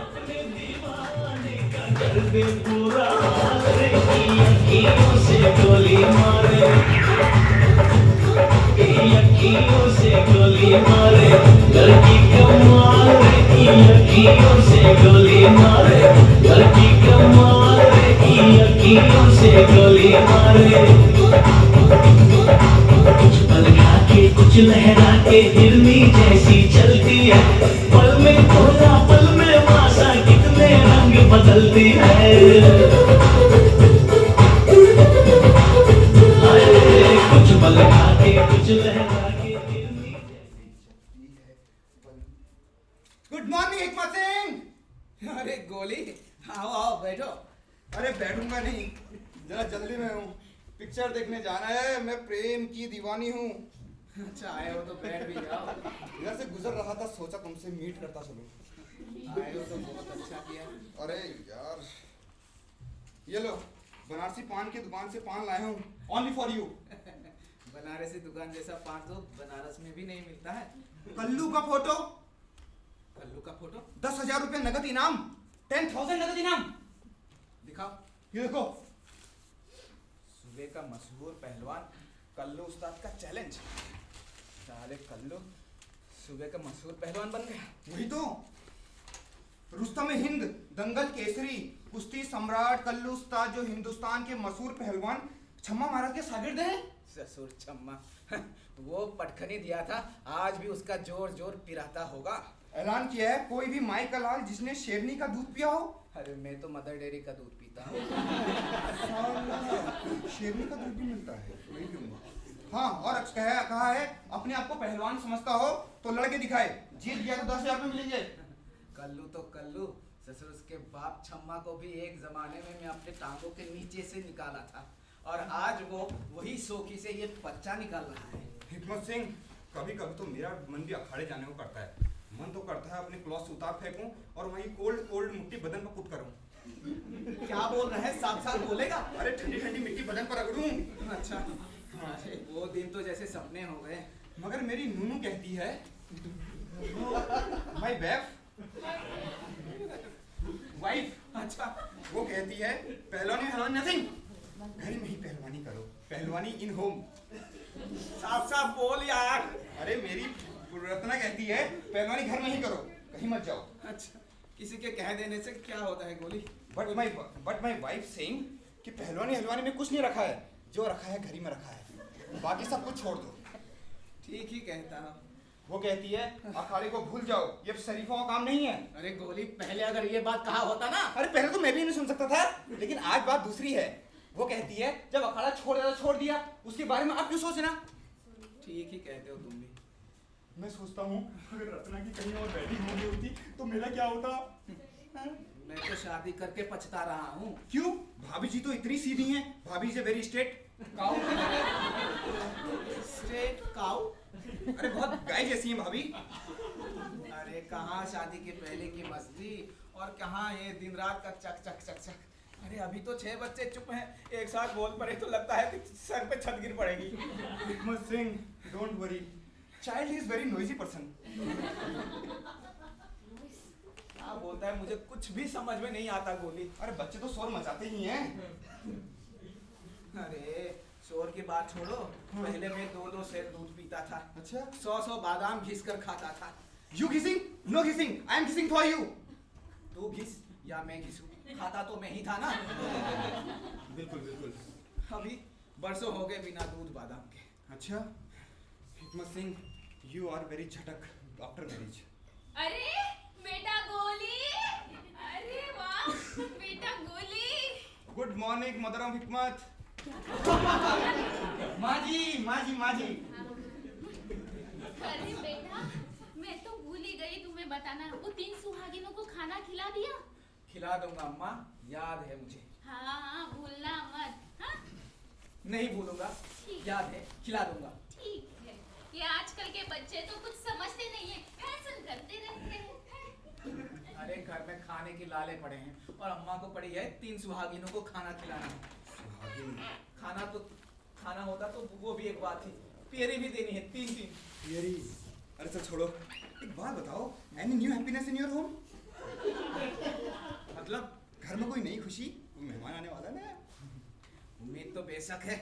अपने दीवाने दे पूरा हाल रे की अखियों से गोली मारे की अखियों से गोली मारे लड़की कमाल रे की अखियों से गोली मारे लड़की कमाल रे की अखियों से गोली मारे कुछ पलटा के कुछ लहरा के हिरनी जैसी चलती है पल में तोला पल में मासा कितने रंग बदलती है हाय, कुछ पलटा के कुछ लहरा के हिरनी गुड मॉर्निंग हिकमत सिंह। अरे गोली, आओ आओ बैठो। अरे बैठूंगा नहीं, जरा जल्दी में हूँ, पिक्चर देखने जाना है, मैं प्रेम की दीवानी हूँ। अच्छा आए हो तो बैठ भी जाओ। इधर से गुजर रहा था, सोचा तुमसे मीट करता चलूं। आए हो तो बहुत अच्छा किया। अरे यार, ये लो बनारसी पान की दुकान से पान लाया हूँ, ओनली फॉर यू। बनारसी दुकान जैसा पान तो बनारस में भी नहीं मिलता है। कल्लू का फोटो, कल्लू का फोटो 10,000 रुपए नगद इनाम, 10,000 नगद इनाम। दिखाओ। ये देखो, सुबह का मशहूर पहलवान कल्लू उस्ताद का चैलेंज। साले कल्लू सुबह का मशहूर पहलवान बन गया। वही तो, रुस्तम हिंद, दंगल केसरी, कुश्ती सम्राट कल्लू उस्ताद, जो हिंदुस्तान के मशहूर पहलवान छम्मा महाराज के शागिर्द हैं। ससुर छम्मा वो पटखनी दिया था, आज भी उसका जोर जोर पिराता होगा। ऐलान किया है, कोई भी माई का लाल जिसने शेरनी का दूध पिया हो। अरे मैं तो मदर डेयरी का दूध पीता हूँ। शेरनी का दूध भी मिलता है, वही पीऊंगा। हाँ, और कहा है अपने आप को पहलवान समझता हो तो लड़के दिखाए, जीत गया तो 10,000 रुपए मिलेंगे। कल्लू तो कल्लू, ससुर उसके बाप छम्मा को भी एक जमाने में मैं अपने टांगों के नीचे से निकाला था, और आज वो वही सोखी से ये बच्चा निकाल रहा है। हिकमत सिंह, कभी कभी तो मेरा मन भी अखाड़े जाने को करता है। मन तो करता है अपने क्लॉथ उतार फेंकूं और वहीं कोल्ड कोल्ड मिट्टी बदन पर पुट करूं। क्या बोल रहे हैं, साफ साफ बोलेगा। अरे ठंडी ठंडी मिट्टी बदन पर रगड़ूं। अच्छा, अरे वो दिन तो जैसे सपने हो गए। मगर मेरी नूनू कहती है, माय वाइफ, अच्छा, वो कहती है पहलवानी हलवानी नथिंग, घर में ही पहलवानी करो, पहलवानी इन होम। साफ साफ बोल यार। अरे मेरी रत्ना कहती है पहलवानी घर में ही करो, कहीं मत जाओ। अच्छा, किसी के कह देने से क्या होता है गोली। बट माय वाइफ सेइंग कि पहलवानी हलवानी में कुछ नहीं रखा है, जो रखा है घर ही में रखा है, बाकी सब कुछ छोड़ दो। ठीक ही कहता हूँ। वो कहती है अखाड़े को भूल जाओ, ये शरीफों का काम नहीं है। अरे गोली, पहले अगर ये बात कहा होता ना। अरे पहले तो मैं भी नहीं सुन सकता था, लेकिन आज बात दूसरी है। वो कहती है जब अखाड़ा छोड़ दिया, उसके बारे में आप क्यों सोचना। ठीक ही कहते हो तुम भी। मैं सोचता हूँ अगर रत्ना की कहीं और वेडिंग हो गई होती तो मेरा क्या होता। मैं तो शादी करके पछता रहा हूँ। क्यों? भाभी जी तो इतनी सीधी हैं, भाभी जी वेरी स्ट्रेट काऊ। स्ट्रेट काऊ? अरे बहुत गाय जैसी हैं भाभी। अरे कहाँ शादी के पहले की मस्ती, और कहाँ ये दिन रात का चक चक चक चक। अरे अभी तो 6 बच्चे चुप हैं, एक साथ बोल पड़े तो लगता है कि सर पे छत गिर पड़ेगी। हिकमत Singh, don't worry, child is very noisy person. क्या बोलता है, मुझे कुछ भी समझ में नहीं आता गोली। अरे बच्चे तो शोर मचाते ही हैं। अरे शोर की बात छोड़ो, पहले मैं 2-2 सेर दूध पीता था। अच्छा, 100 बादाम घिस कर खाता था। यू घिसिंग? नो घिसिंग, आई एम घिसिंग फॉर यू। तू घिस या मैं घिसूं, खाता तो मैं ही था ना। बिल्कुल बिल्कुल। अभी बरसों हो गए बिना दूध बादाम के। अच्छा, हिकमत सिंह, यू आर वेरी झटक आफ्टर मैरिज। अरे बेटा गोली, अरे वाह बेटा गोली। गुड मॉर्निंग मदर ऑफ हिकमत। माँ जी। अरे बेटा, मैं तो भूल ही गई तुम्हें बताना, वो 3 सुहागिनों को खाना खिला दिया? खिला दूंगा अम्मा, याद है मुझे। हाँ भूलना मत। हाँ नहीं भूलूंगा, याद है, खिला दूंगा। ठीक है, ये आजकल के बच्चे तो कुछ समझते नहीं है, फैशन करते रहते हैं। अरे घर में खाने की लाले पड़े हैं, और अम्मा को पड़ी है 3 सुहागिनों को खाना खिलाना। खाना होता तो वो भी एक बात थी, पेरी भी देनी है 3-3। पेरी? अरे सर छोड़ो, एक बात बताओ, any new happiness in your home? मतलब घर में कोई नई खुशी, कोई मेहमान आने वाला है ना। उम्मीद तो बेशक है,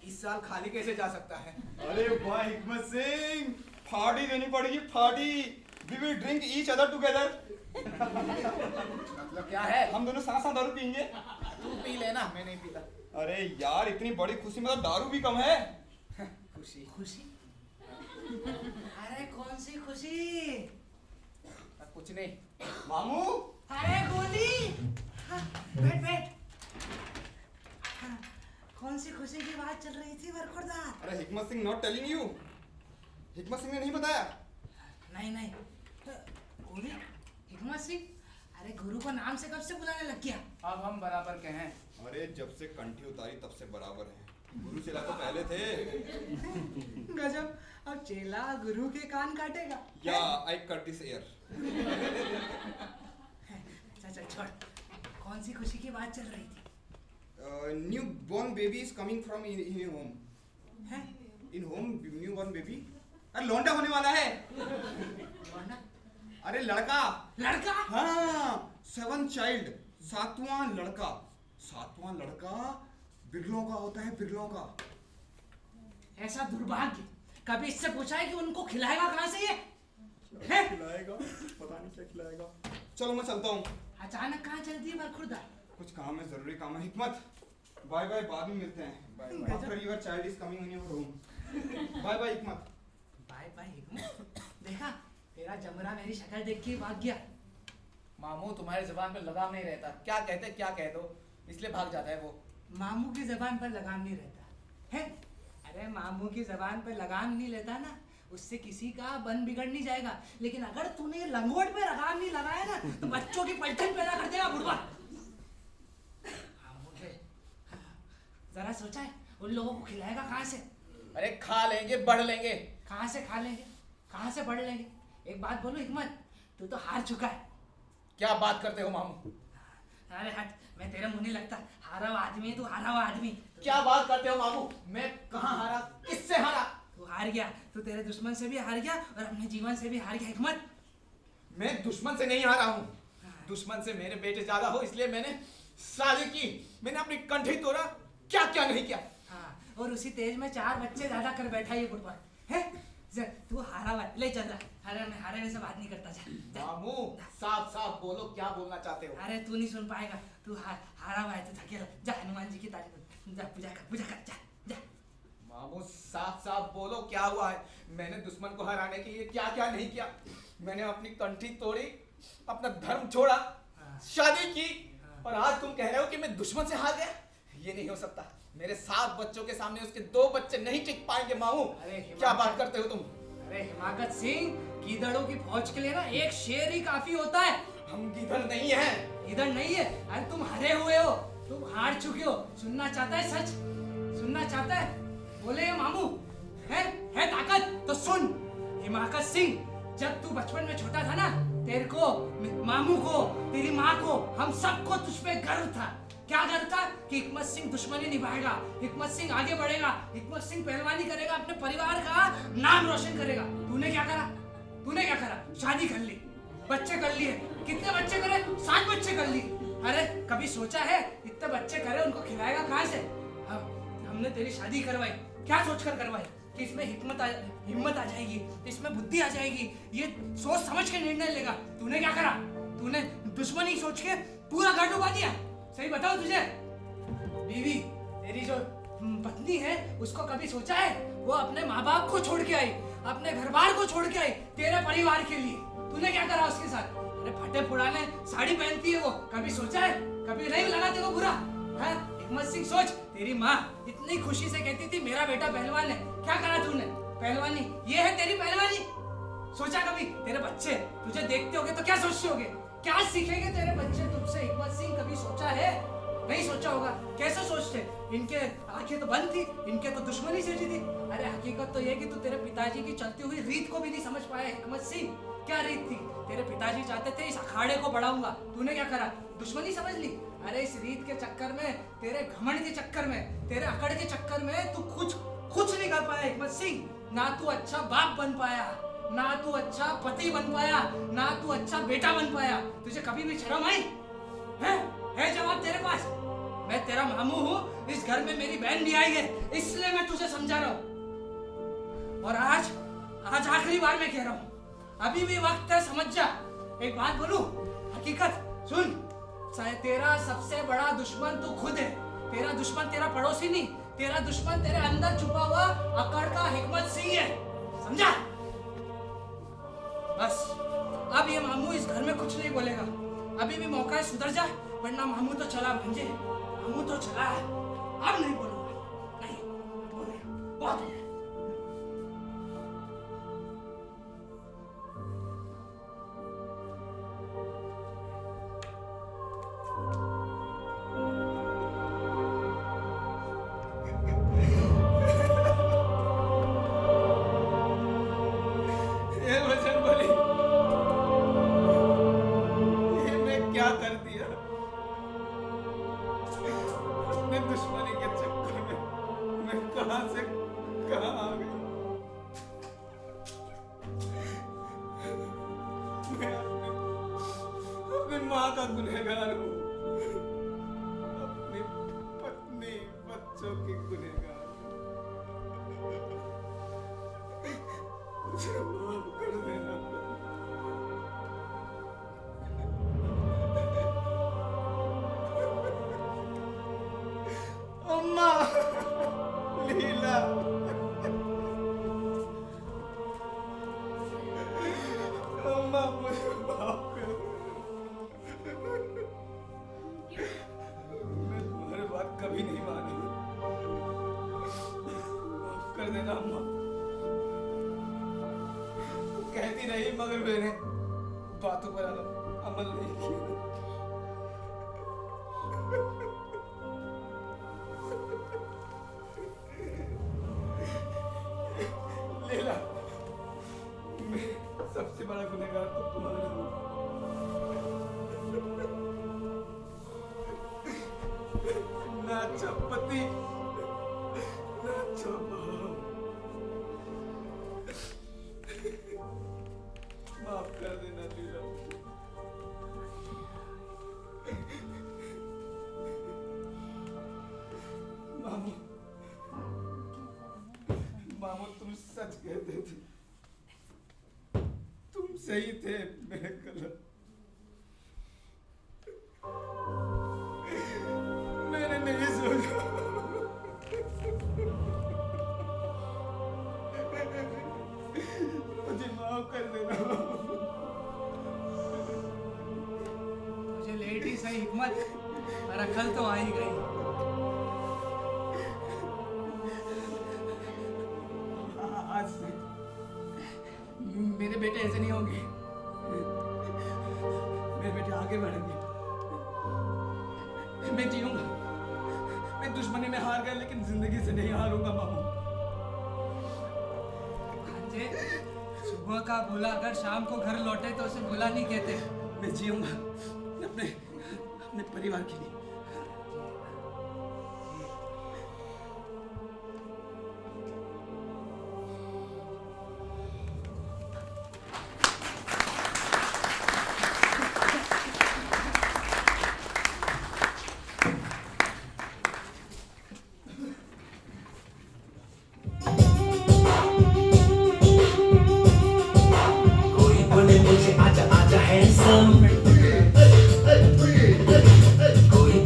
इस साल खाली कैसे जा सकता है। अरे वाह हिकमत सिंह, पार्टी देनी पड़ेगी, party. We will drink each other together. मतलब क्या है? हम दोनों साथ साथ दारू पियेंगे। तू पी लेना, मैं नहीं पीता। अरे यार इतनी बड़ी खुशी में तो दारू भी कम है। खुशी खुशी? अरे कौन सी खुशी? कुछ नहीं। मामू अरे गोली, हाँ, बैठ बैठ। हाँ, कौन सी खुशी की बात चल रही थी बरखुरदार? अरे हिकमत सिंह नॉट टेलिंग यू, हिकमत सिंह ने नहीं बताया। नहीं नहीं, गोली, हिकमत सिंह, अरे गुरु को नाम से कब से बुलाने लग गया? अब हम बराबर के हैं। अरे जब से कंठी उतारी तब से बराबर है, गुरु चेला तो पहले थे। गजब, अब चेला गुरु के कान काटेगा। या आई कट दिस एयर। चल छोड़, कौन सी खुशी की बात चल रही थी? New born baby is coming from in home. हैं? इन होम न्यू बॉर्न बेबी। अरे लौंडा होने वाला है। वरना? अरे लड़का। लड़का? हाँ, 7th चाइल्ड, 7वां लड़का। 7वां लड़का बिरलों का होता है, बिरलों का। ऐसा दुर्भाग्य, कभी इससे पूछा है कि उनको खिलाएगा कहाँ से ये? हैं? खिलाएगा, पता नहीं क्या खिलाएगा। चलो मैं चलता हूँ। अचानक कहाँ चलती है बरखुरदार? कुछ काम है, जरूरी काम है। हिकमत, बाय बाय, बाद में मिलते हैं। After your child is coming in your room. Bye bye Hikmat. Bye bye Hikmat. देखा, तेरा जमरा मेरी शक्ल देख के भाग गया। मामू तुम्हारी जुबान पे लगाम नहीं रहता, क्या कहते क्या कह दो, इसलिए भाग जाता है वो। मामू की जबान पर लगाम नहीं रहता है? अरे मामू की जबान पर लगाम नहीं लेता ना, उससे किसी का बन बिगड़ नहीं जाएगा। लेकिन अगर तूने लंगोट पे लगाम नहीं लगाया ना, तो बच्चों की पलटन पैदा कर देगा बुढ़वा। मामू के जरा सोचा है उन लोगों को खिलाएगा कहाँ से? अरे खा लेंगे, बढ़ लेंगे। कहाँ से खा लेंगे, कहाँ से बढ़ लेंगे? एक बात बोलो हिकमत, तू तो हार चुका है। क्या बात करते हो मामू? अरे हट, मैं तेरे मुंह नहीं लगता। हारा हुआ आदमी है तू, हारा हुआ आदमी। क्या बात करते हो मामू? मैं कहाँ हारा, किससे हारा? तू हार गया, तू तेरे दुश्मन से भी हार गया और अपने जीवन से भी हार गया हिकमत। मैं दुश्मन से नहीं हारा हूँ, दुश्मन से मेरे बेटे ज्यादा हो, इसलिए मैंने शादी की, मैंने अपनी कंठी तोड़ा, क्या क्या नहीं किया। हाँ, और उसी तेज में 4 बच्चे ज्यादा कर बैठा ये बुढ़वा है। तू हारा हुआ, ले चल रहा। अरे मैं हारे में से बात नहीं करता। जा मामू साफ साफ बोलो, क्या बोलना चाहते हो? अरे तू नहीं सुन पाएगा, तू हारा हुआ है, तू थकेला। जा हनुमान जी की तारीफ, जा पूजा कर, जा जा। मामू साफ साफ बोलो, क्या हुआ है? मैंने दुश्मन को हराने के लिए क्या क्या नहीं किया। मैंने अपनी कंठी तोड़ी, अपना धर्म छोड़ा, शादी की, और आज तुम कह रहे हो कि मैं दुश्मन से हार गया? ये नहीं हो सकता। मेरे 7 बच्चों के सामने उसके 2 बच्चे नहीं टिक पाएंगे मामू। क्या बात करते हो तुम? अरे हिमाकत सिंह, गीदड़ों की फौज के लिए ना एक शेर ही काफी होता है। हम गीदड़ नहीं हैं। गीदड़ नहीं है? अरे तुम हरे हुए हो, तुम हार चुके हो। सुनना चाहता है सच? सुनना चाहता है? बोले मामू, है ताकत तो सुन। हिमाकत सिंह, जब तू बचपन में छोटा था ना, तेरे को, मामू को, तेरी माँ को, हम सबको तुझ पे गर्व था। क्या गर्व था? कि हिकमत सिंह दुश्मनी निभाएगा, हिकमत सिंह आगे बढ़ेगा, हिकमत सिंह पहलवानी करेगा, अपने परिवार का नाम रोशन करेगा। तूने क्या करा? तूने क्या करा? शादी कर ली, बच्चे कर लिए। कितने बच्चे करे? 7 बच्चे कर लिए। अरे कभी सोचा है इतने बच्चे करे उनको खिलाएगा कहाँ से? हमने तेरी शादी करवाई, क्या सोचकर करवाई? कि इसमें हिम्मत आ जाएगी, इसमें बुद्धि आ जाएगी, ये सोच समझ के निर्णय लेगा। तूने क्या करा? तूने दुश्मनी सोच के पूरा घर डुबा दिया। सही बताओ तुझे, बीवी तेरी जो पत्नी है, उसको कभी सोचा है वो अपने माँ बाप को छोड़ के आई, अपने घर बार को छोड़ के आई तेरे परिवार के लिए? तूने क्या करा उसके साथ? अरे फटे पुराने साड़ी पहनती है वो, कभी सोचा है? कभी नहीं लगा तेरे को बुरा? है हिकमत सिंह, सोच, तेरी माँ इतनी खुशी से कहती थी मेरा बेटा पहलवान है, क्या करा तूने? पहलवानी, ये है तेरी पहलवानी? सोचा कभी? तेरे बच्चे तुझे देखते होगे तो क्या सोचते होगे? क्या सीखेंगे तेरे बच्चे तुमसे? हिकमत सिंह, कभी सोचा है? नहीं सोचा होगा। कैसे सोचते? इनके आंखें तो बंद थी, इनके तो दुश्मनी सजी थी। अरे हकीकत तो ये कि तू तेरे पिताजी की चलती हुई रीत को भी नहीं समझ पाया हिकमत सिंह। क्या रीत थी? तेरे पिताजी चाहते थे इस अखाड़े को बढ़ाऊंगा, तूने क्या करा? दुश्मनी समझ ली। अरे इस रीत के चक्कर में, तेरे घमंड के चक्कर में, तेरे अकड़ के चक्कर में तू कुछ नहीं कर पाया हिकमत सिंह। ना तू अच्छा बाप बन पाया, ना तू अच्छा पति बन पाया, ना तू अच्छा बेटा बन पाया। तुझे कभी भी शर्म आई है? है जवाब तेरे पास? मैं तेरा मामू हूँ, इस घर में मेरी बहन भी आई है, इसलिए मैं तुझे समझा रहा हूँ। और आज आखिरी बार मैं कह रहा हूँ, अभी भी वक्त है, समझ जा। एक बात बोलूं, हकीकत सुन, तेरा सबसे बड़ा दुश्मन तू खुद है। तेरा दुश्मन तेरा पड़ोसी नहीं, तेरा दुश्मन तेरे अंदर छुपा हुआ अकड़ का हिकमत सिंह है, समझा? बस अब ये मामू इस घर में कुछ नहीं बोलेगा। अभी भी मौका है, सुधर जा, वरना मामू तो चला भंजे, मामू तो चला, अब नहीं बोलूंगा, नहीं बोलेगा, बहुत हो गया। ये वचन बोली, ये मैं क्या कर दिया? अपने दुश्मनी के चक्कर में मैं कहां से कहां आ गया। मैं अपनी माँ का गुनहगार हूँ, अपनी पत्नी बच्चों की गुनहगार। मुझे माफ कर देना। अम्मा, लीला, अम्मा मुझे माफ कर। मैं तुम्हारी बात कभी नहीं मानी, माफ कर देना अम्मा। कहती रही मगर मैंने बातों पर अमल नहीं किया। लीला, मैं सबसे बड़ा गुनहगार तो तुम्हारा हूँ। ना अच्छा पति, ना अच्छा भाव। माफ कर देना लीला। मामू, मामू तुम सच कहते थे, तुम सही थे, मैं गलत। मैंने नहीं सोचा। मुझे माफ कर देना। मुझे लेट ही सही हिकमत, और अकल तो आ ही गई। आज से मेरे बेटे ऐसे नहीं होंगे, मेरे बेटे आगे बढ़ेंगे। मैं जीऊंगा, मैं दुश्मनी में हार गया लेकिन जिंदगी से नहीं हारूंगा मामू। भांजे, सुबह का भूला अगर शाम को घर लौटे तो उसे भूला नहीं कहते। मैं जीऊंगा अपने परिवार के लिए। कोई बोले मुझे आजा आजा हैंडसम, कोई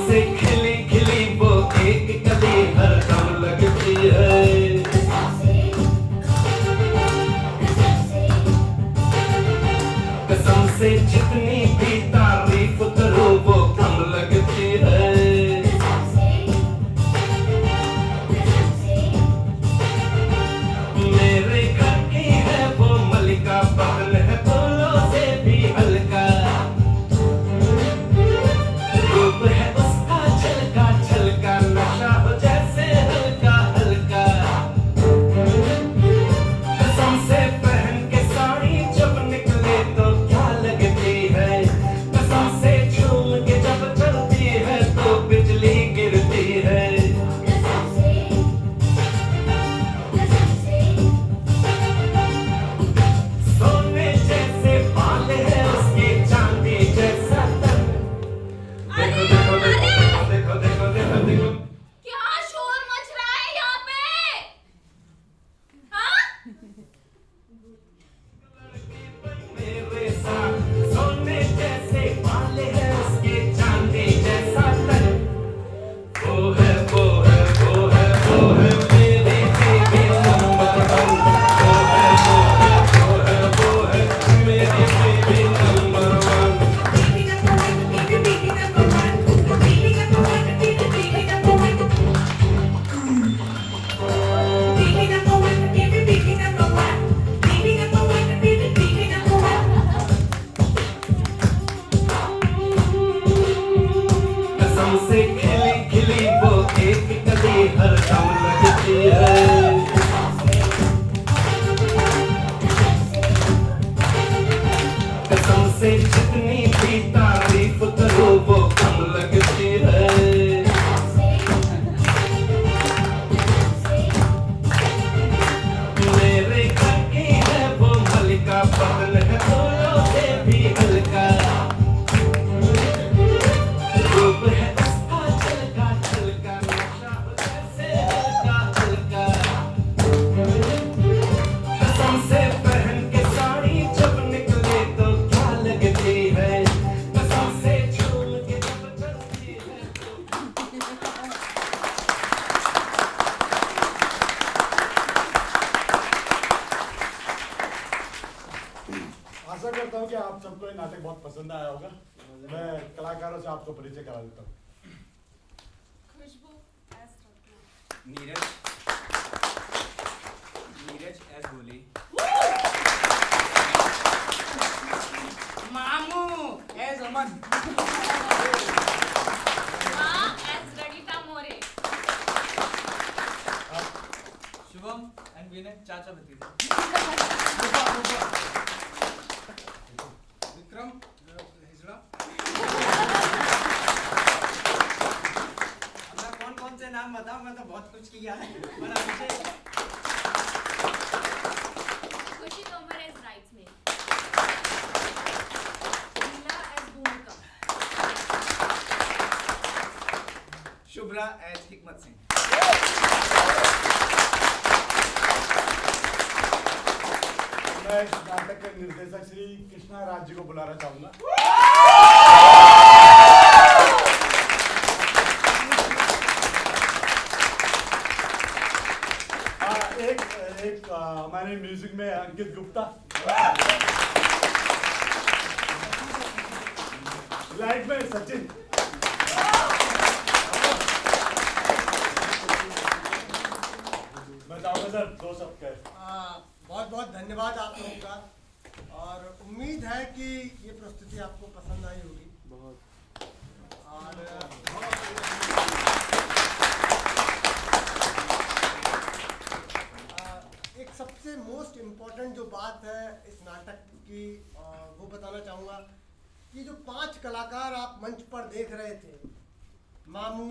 से खिली खिली वो एक कली हर दम लगती है। कसम से जितनी भी तारीफ करो वो कम लगती है। मेरे घर की है वो मलिका, बदल है फूलों से भी हल्का। रूप है उसका झलका झलका, नशा हो जैसे हल्का हल्का। कसम से पहन के साड़ी जब निकले तो क्या लगती है। कसम से झूम के जब चलती है तो बिजली गिरती है। सोने जैसे बाल है उसके, चांदी जैसा तन। देखो देखो देखो देखो देखो देखो देखो। क्या शोर मच रहा है यहाँ पे? हाँ? मेरे साथ सोने जैसे बाल है उसके, चांदी जैसा तन। वो है वो है वो है वो है मेरी बेबी नंबर वन। वो है वो है वो है वो है मेरी बेबी नंबर वन। कसम से खिली खिली वो एक कली हर दम लगती है। कसम से जितनी भी तारीफ करो वो कम लगती है। मेरे घर की है वो मलिका, बदल है फूलों से भी हल्का। रूप है उसका झलका झलका, नशा हो जैसे हल्का हल्का। कसम से पहन के साड़ी जब निकले तो क्या लगती है। कसम से झूम के जब चलती है तो आशा करता हूँ कि आप सबको ये नाटक बहुत पसंद आया होगा। मैं कलाकारों से आपको परिचय करा देता हूँ। खुशबू as रत्ना। नीरज नीरज एस गोली। मामू एस अमन। माँ as रडिता मोरे। शुभम एंड विनय चाचा भतीजे। विक्रम हिजड़ा। अब मैं कौन कौन से नाम बताऊं, मैं तो बहुत कुछ किया है पर अब मुझे खुशी तोमर as bridesmaid। नीला as भूमिका। शुभ्रा एस हिकमत सिंह। मैं इस नाटक के निर्देशक श्री कृष्णा राज जी को बुलाना चाहूंगा। हमारे म्यूजिक में अंकित गुप्ता, लाइट में सचिन, मैं चाहूंगा सर दो शब्द कहे। बहुत बहुत धन्यवाद आप लोगों का और उम्मीद है कि ये प्रस्तुति आपको पसंद आई होगी बहुत। और एक सबसे मोस्ट इम्पोर्टेंट जो बात है इस नाटक की वो बताना चाहूँगा कि जो 5 कलाकार आप मंच पर देख रहे थे, मामू,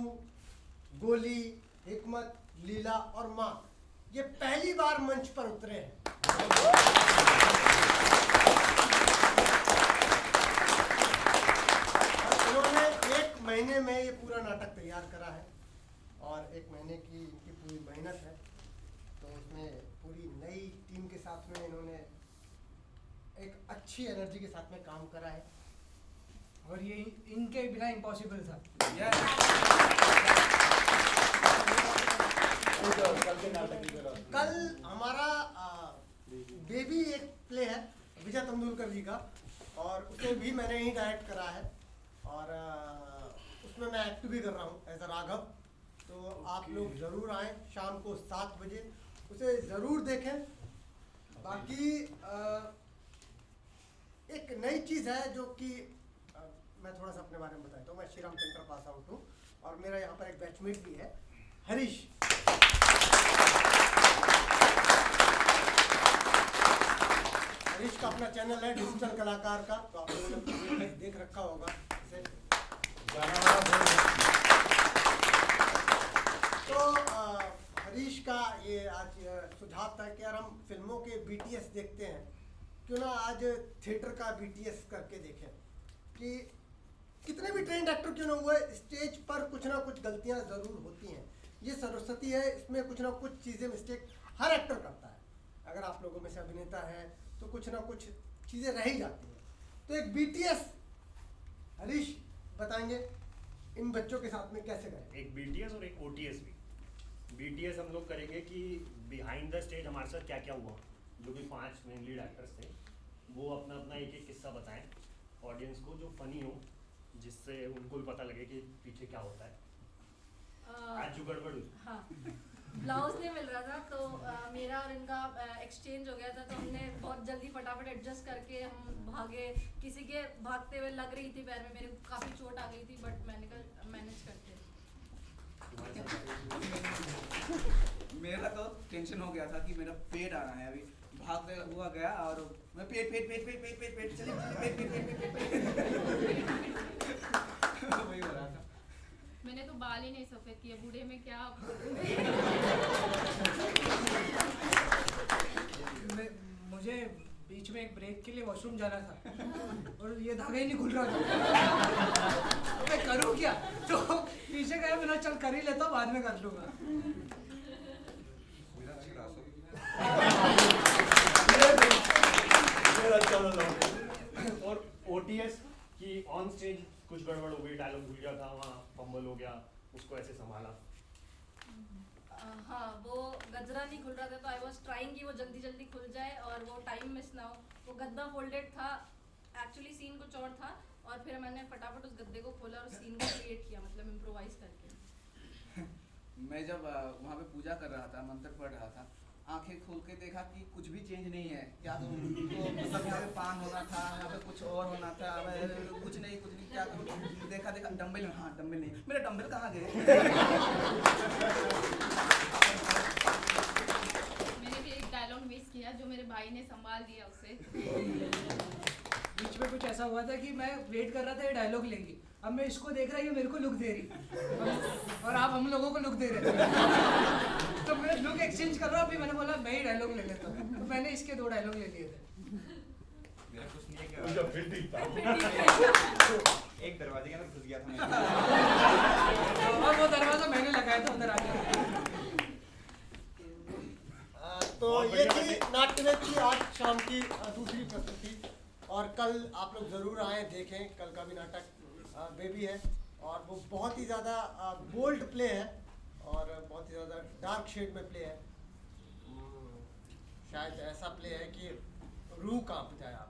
गोली, हिकमत, लीला और माँ, ये पहली बार मंच पर उतरे हैं। और इन्होंने 1 महीने में ये पूरा नाटक तैयार करा है और 1 महीने की इनकी पूरी मेहनत है। तो इसमें पूरी नई टीम के साथ में इन्होंने एक अच्छी एनर्जी के साथ में काम करा है और ये इनके बिना इम्पॉसिबल था। कल के नाटक की तरह कल हमारा बेबी एक प्ले है विजय तेंदुलकर जी का, और उसे भी मैंने ही डायरेक्ट करा है, और उसमें मैं एक्ट भी कर रहा हूँ एज अ राघव। तो आप लोग ज़रूर आएँ शाम को 7 बजे, उसे ज़रूर देखें। बाकी एक नई चीज़ है जो कि मैं थोड़ा सा अपने बारे में बताता हूँ। मैं श्रीराम सेंटर पास आउट हूँ और मेरा यहाँ पर एक बैचमेट भी है, हरीश। हरीश का अपना चैनल है डिजिटल कलाकार का, तो आप लोगों ने देख रखा होगा इसे। तो हरीश का ये आज सुझाव था कि यार हम फिल्मों के BTS देखते हैं, क्यों ना आज थिएटर का BTS करके देखें कि कितने भी ट्रेंड एक्टर क्यों ना हुए, स्टेज पर कुछ ना कुछ गलतियां ज़रूर होती हैं। ये सरस्वती है, इसमें कुछ ना कुछ चीज़ें मिस्टेक हर एक्टर करता है। अगर आप लोगों में से अभिनेता है तो कुछ ना कुछ चीज़ें रह ही जाती हैं। तो एक BTS हरीश बताएंगे इन बच्चों के साथ में कैसे करें। एक BTS और एक OTS भी। BTS हम लोग करेंगे कि बिहाइंड द स्टेज हमारे साथ क्या क्या हुआ, जो भी 5 मेन लीड एक्टर्स थे वो अपना अपना एक एक किस्सा बताएं ऑडियंस को, जो फनी हो, जिससे उनको भी पता लगे कि पीछे क्या होता है। आज जो गड़बड़ हुई, हाँ, ब्लाउज नहीं मिल रहा था तो मेरा और इनका एक्सचेंज हो गया था, तो हमने बहुत जल्दी फटाफट एडजस्ट करके हम भागे। किसी के भागते हुए लग रही थी पैर में, मेरे को काफ़ी चोट आ गई थी, बट मैंने कहा मैनेज करते। मेरा तो टेंशन हो गया था कि मेरा पेट आ रहा है, अभी भागते हुआ गया और मैं पेट पेट पेट पेट पेट पेट पेट चले पेट पेट पेट पेट पेट वही हो रहा था। मैंने तो बाल ही नहीं सफेद किए, बूढ़े में क्या। मुझे बीच में एक ब्रेक के लिए वॉशरूम जाना था और ये धागा ही नहीं खुल रहा था। तो मैं करूँ क्या? तो पीछे गया, मैंने चल कर ही लेता हूँ, बाद में कर लूँगा। और OTS की ऑन स्टेज कुछ गड़बड़ हो गई, डायलॉग भूल गया था, वहाँ फंबल हो गया, उसको ऐसे संभाला। हाँ, वो गजरा नहीं खुल रहा था, तो आई वॉज ट्राइंग कि वो जल्दी जल्दी खुल जाए और वो टाइम मिस ना हो। वो गद्दा फोल्डेड था, एक्चुअली सीन कुछ और था, और फिर मैंने फटाफट उस गद्दे को खोला और सीन को क्रिएट किया, मतलब इम्प्रोवाइज करके। मैं जब वहाँ पे पूजा कर रहा था, मंत्र पढ़ रहा था, आंखें खोल के देखा कि कुछ भी चेंज नहीं है। क्या तो मतलब यहाँ पे पान होना था, यहाँ पे कुछ और होना था, कुछ नहीं क्या तो देखा डंबल, हाँ डंबल नहीं, मेरे डंबल कहाँ गए? मैंने भी एक डायलॉग मिस किया जो मेरे भाई ने संभाल दिया उसे। बीच में कुछ ऐसा हुआ था कि मैं वेट कर रहा था ये डायलॉग लेंगी, अब मैं इसको देख रहा हूँ, ये मेरे को लुक दे रही और आप हम लोगों को लुक दे रहे। तो मैं लुक एक्सचेंज कर रहा हूँ, अभी मैंने बोला मैं ही डायलॉग ले लेता हूँ, तो मैंने इसके 2 डायलॉग ले लिए थे। एक दरवाजे के अंदर घुस गया था और वो दरवाजा मैंने लगाया था, अंदर आ गया। तो ये थी नाट्य की आज शाम की दूसरी प्रस्तुति, और कल आप लोग ज़रूर आएँ देखें। कल का भी नाटक बेबी है, और वो बहुत ही ज़्यादा बोल्ड प्ले है और बहुत ही ज़्यादा डार्क शेड में प्ले है। शायद ऐसा प्ले है कि रूह कांप जाए आप।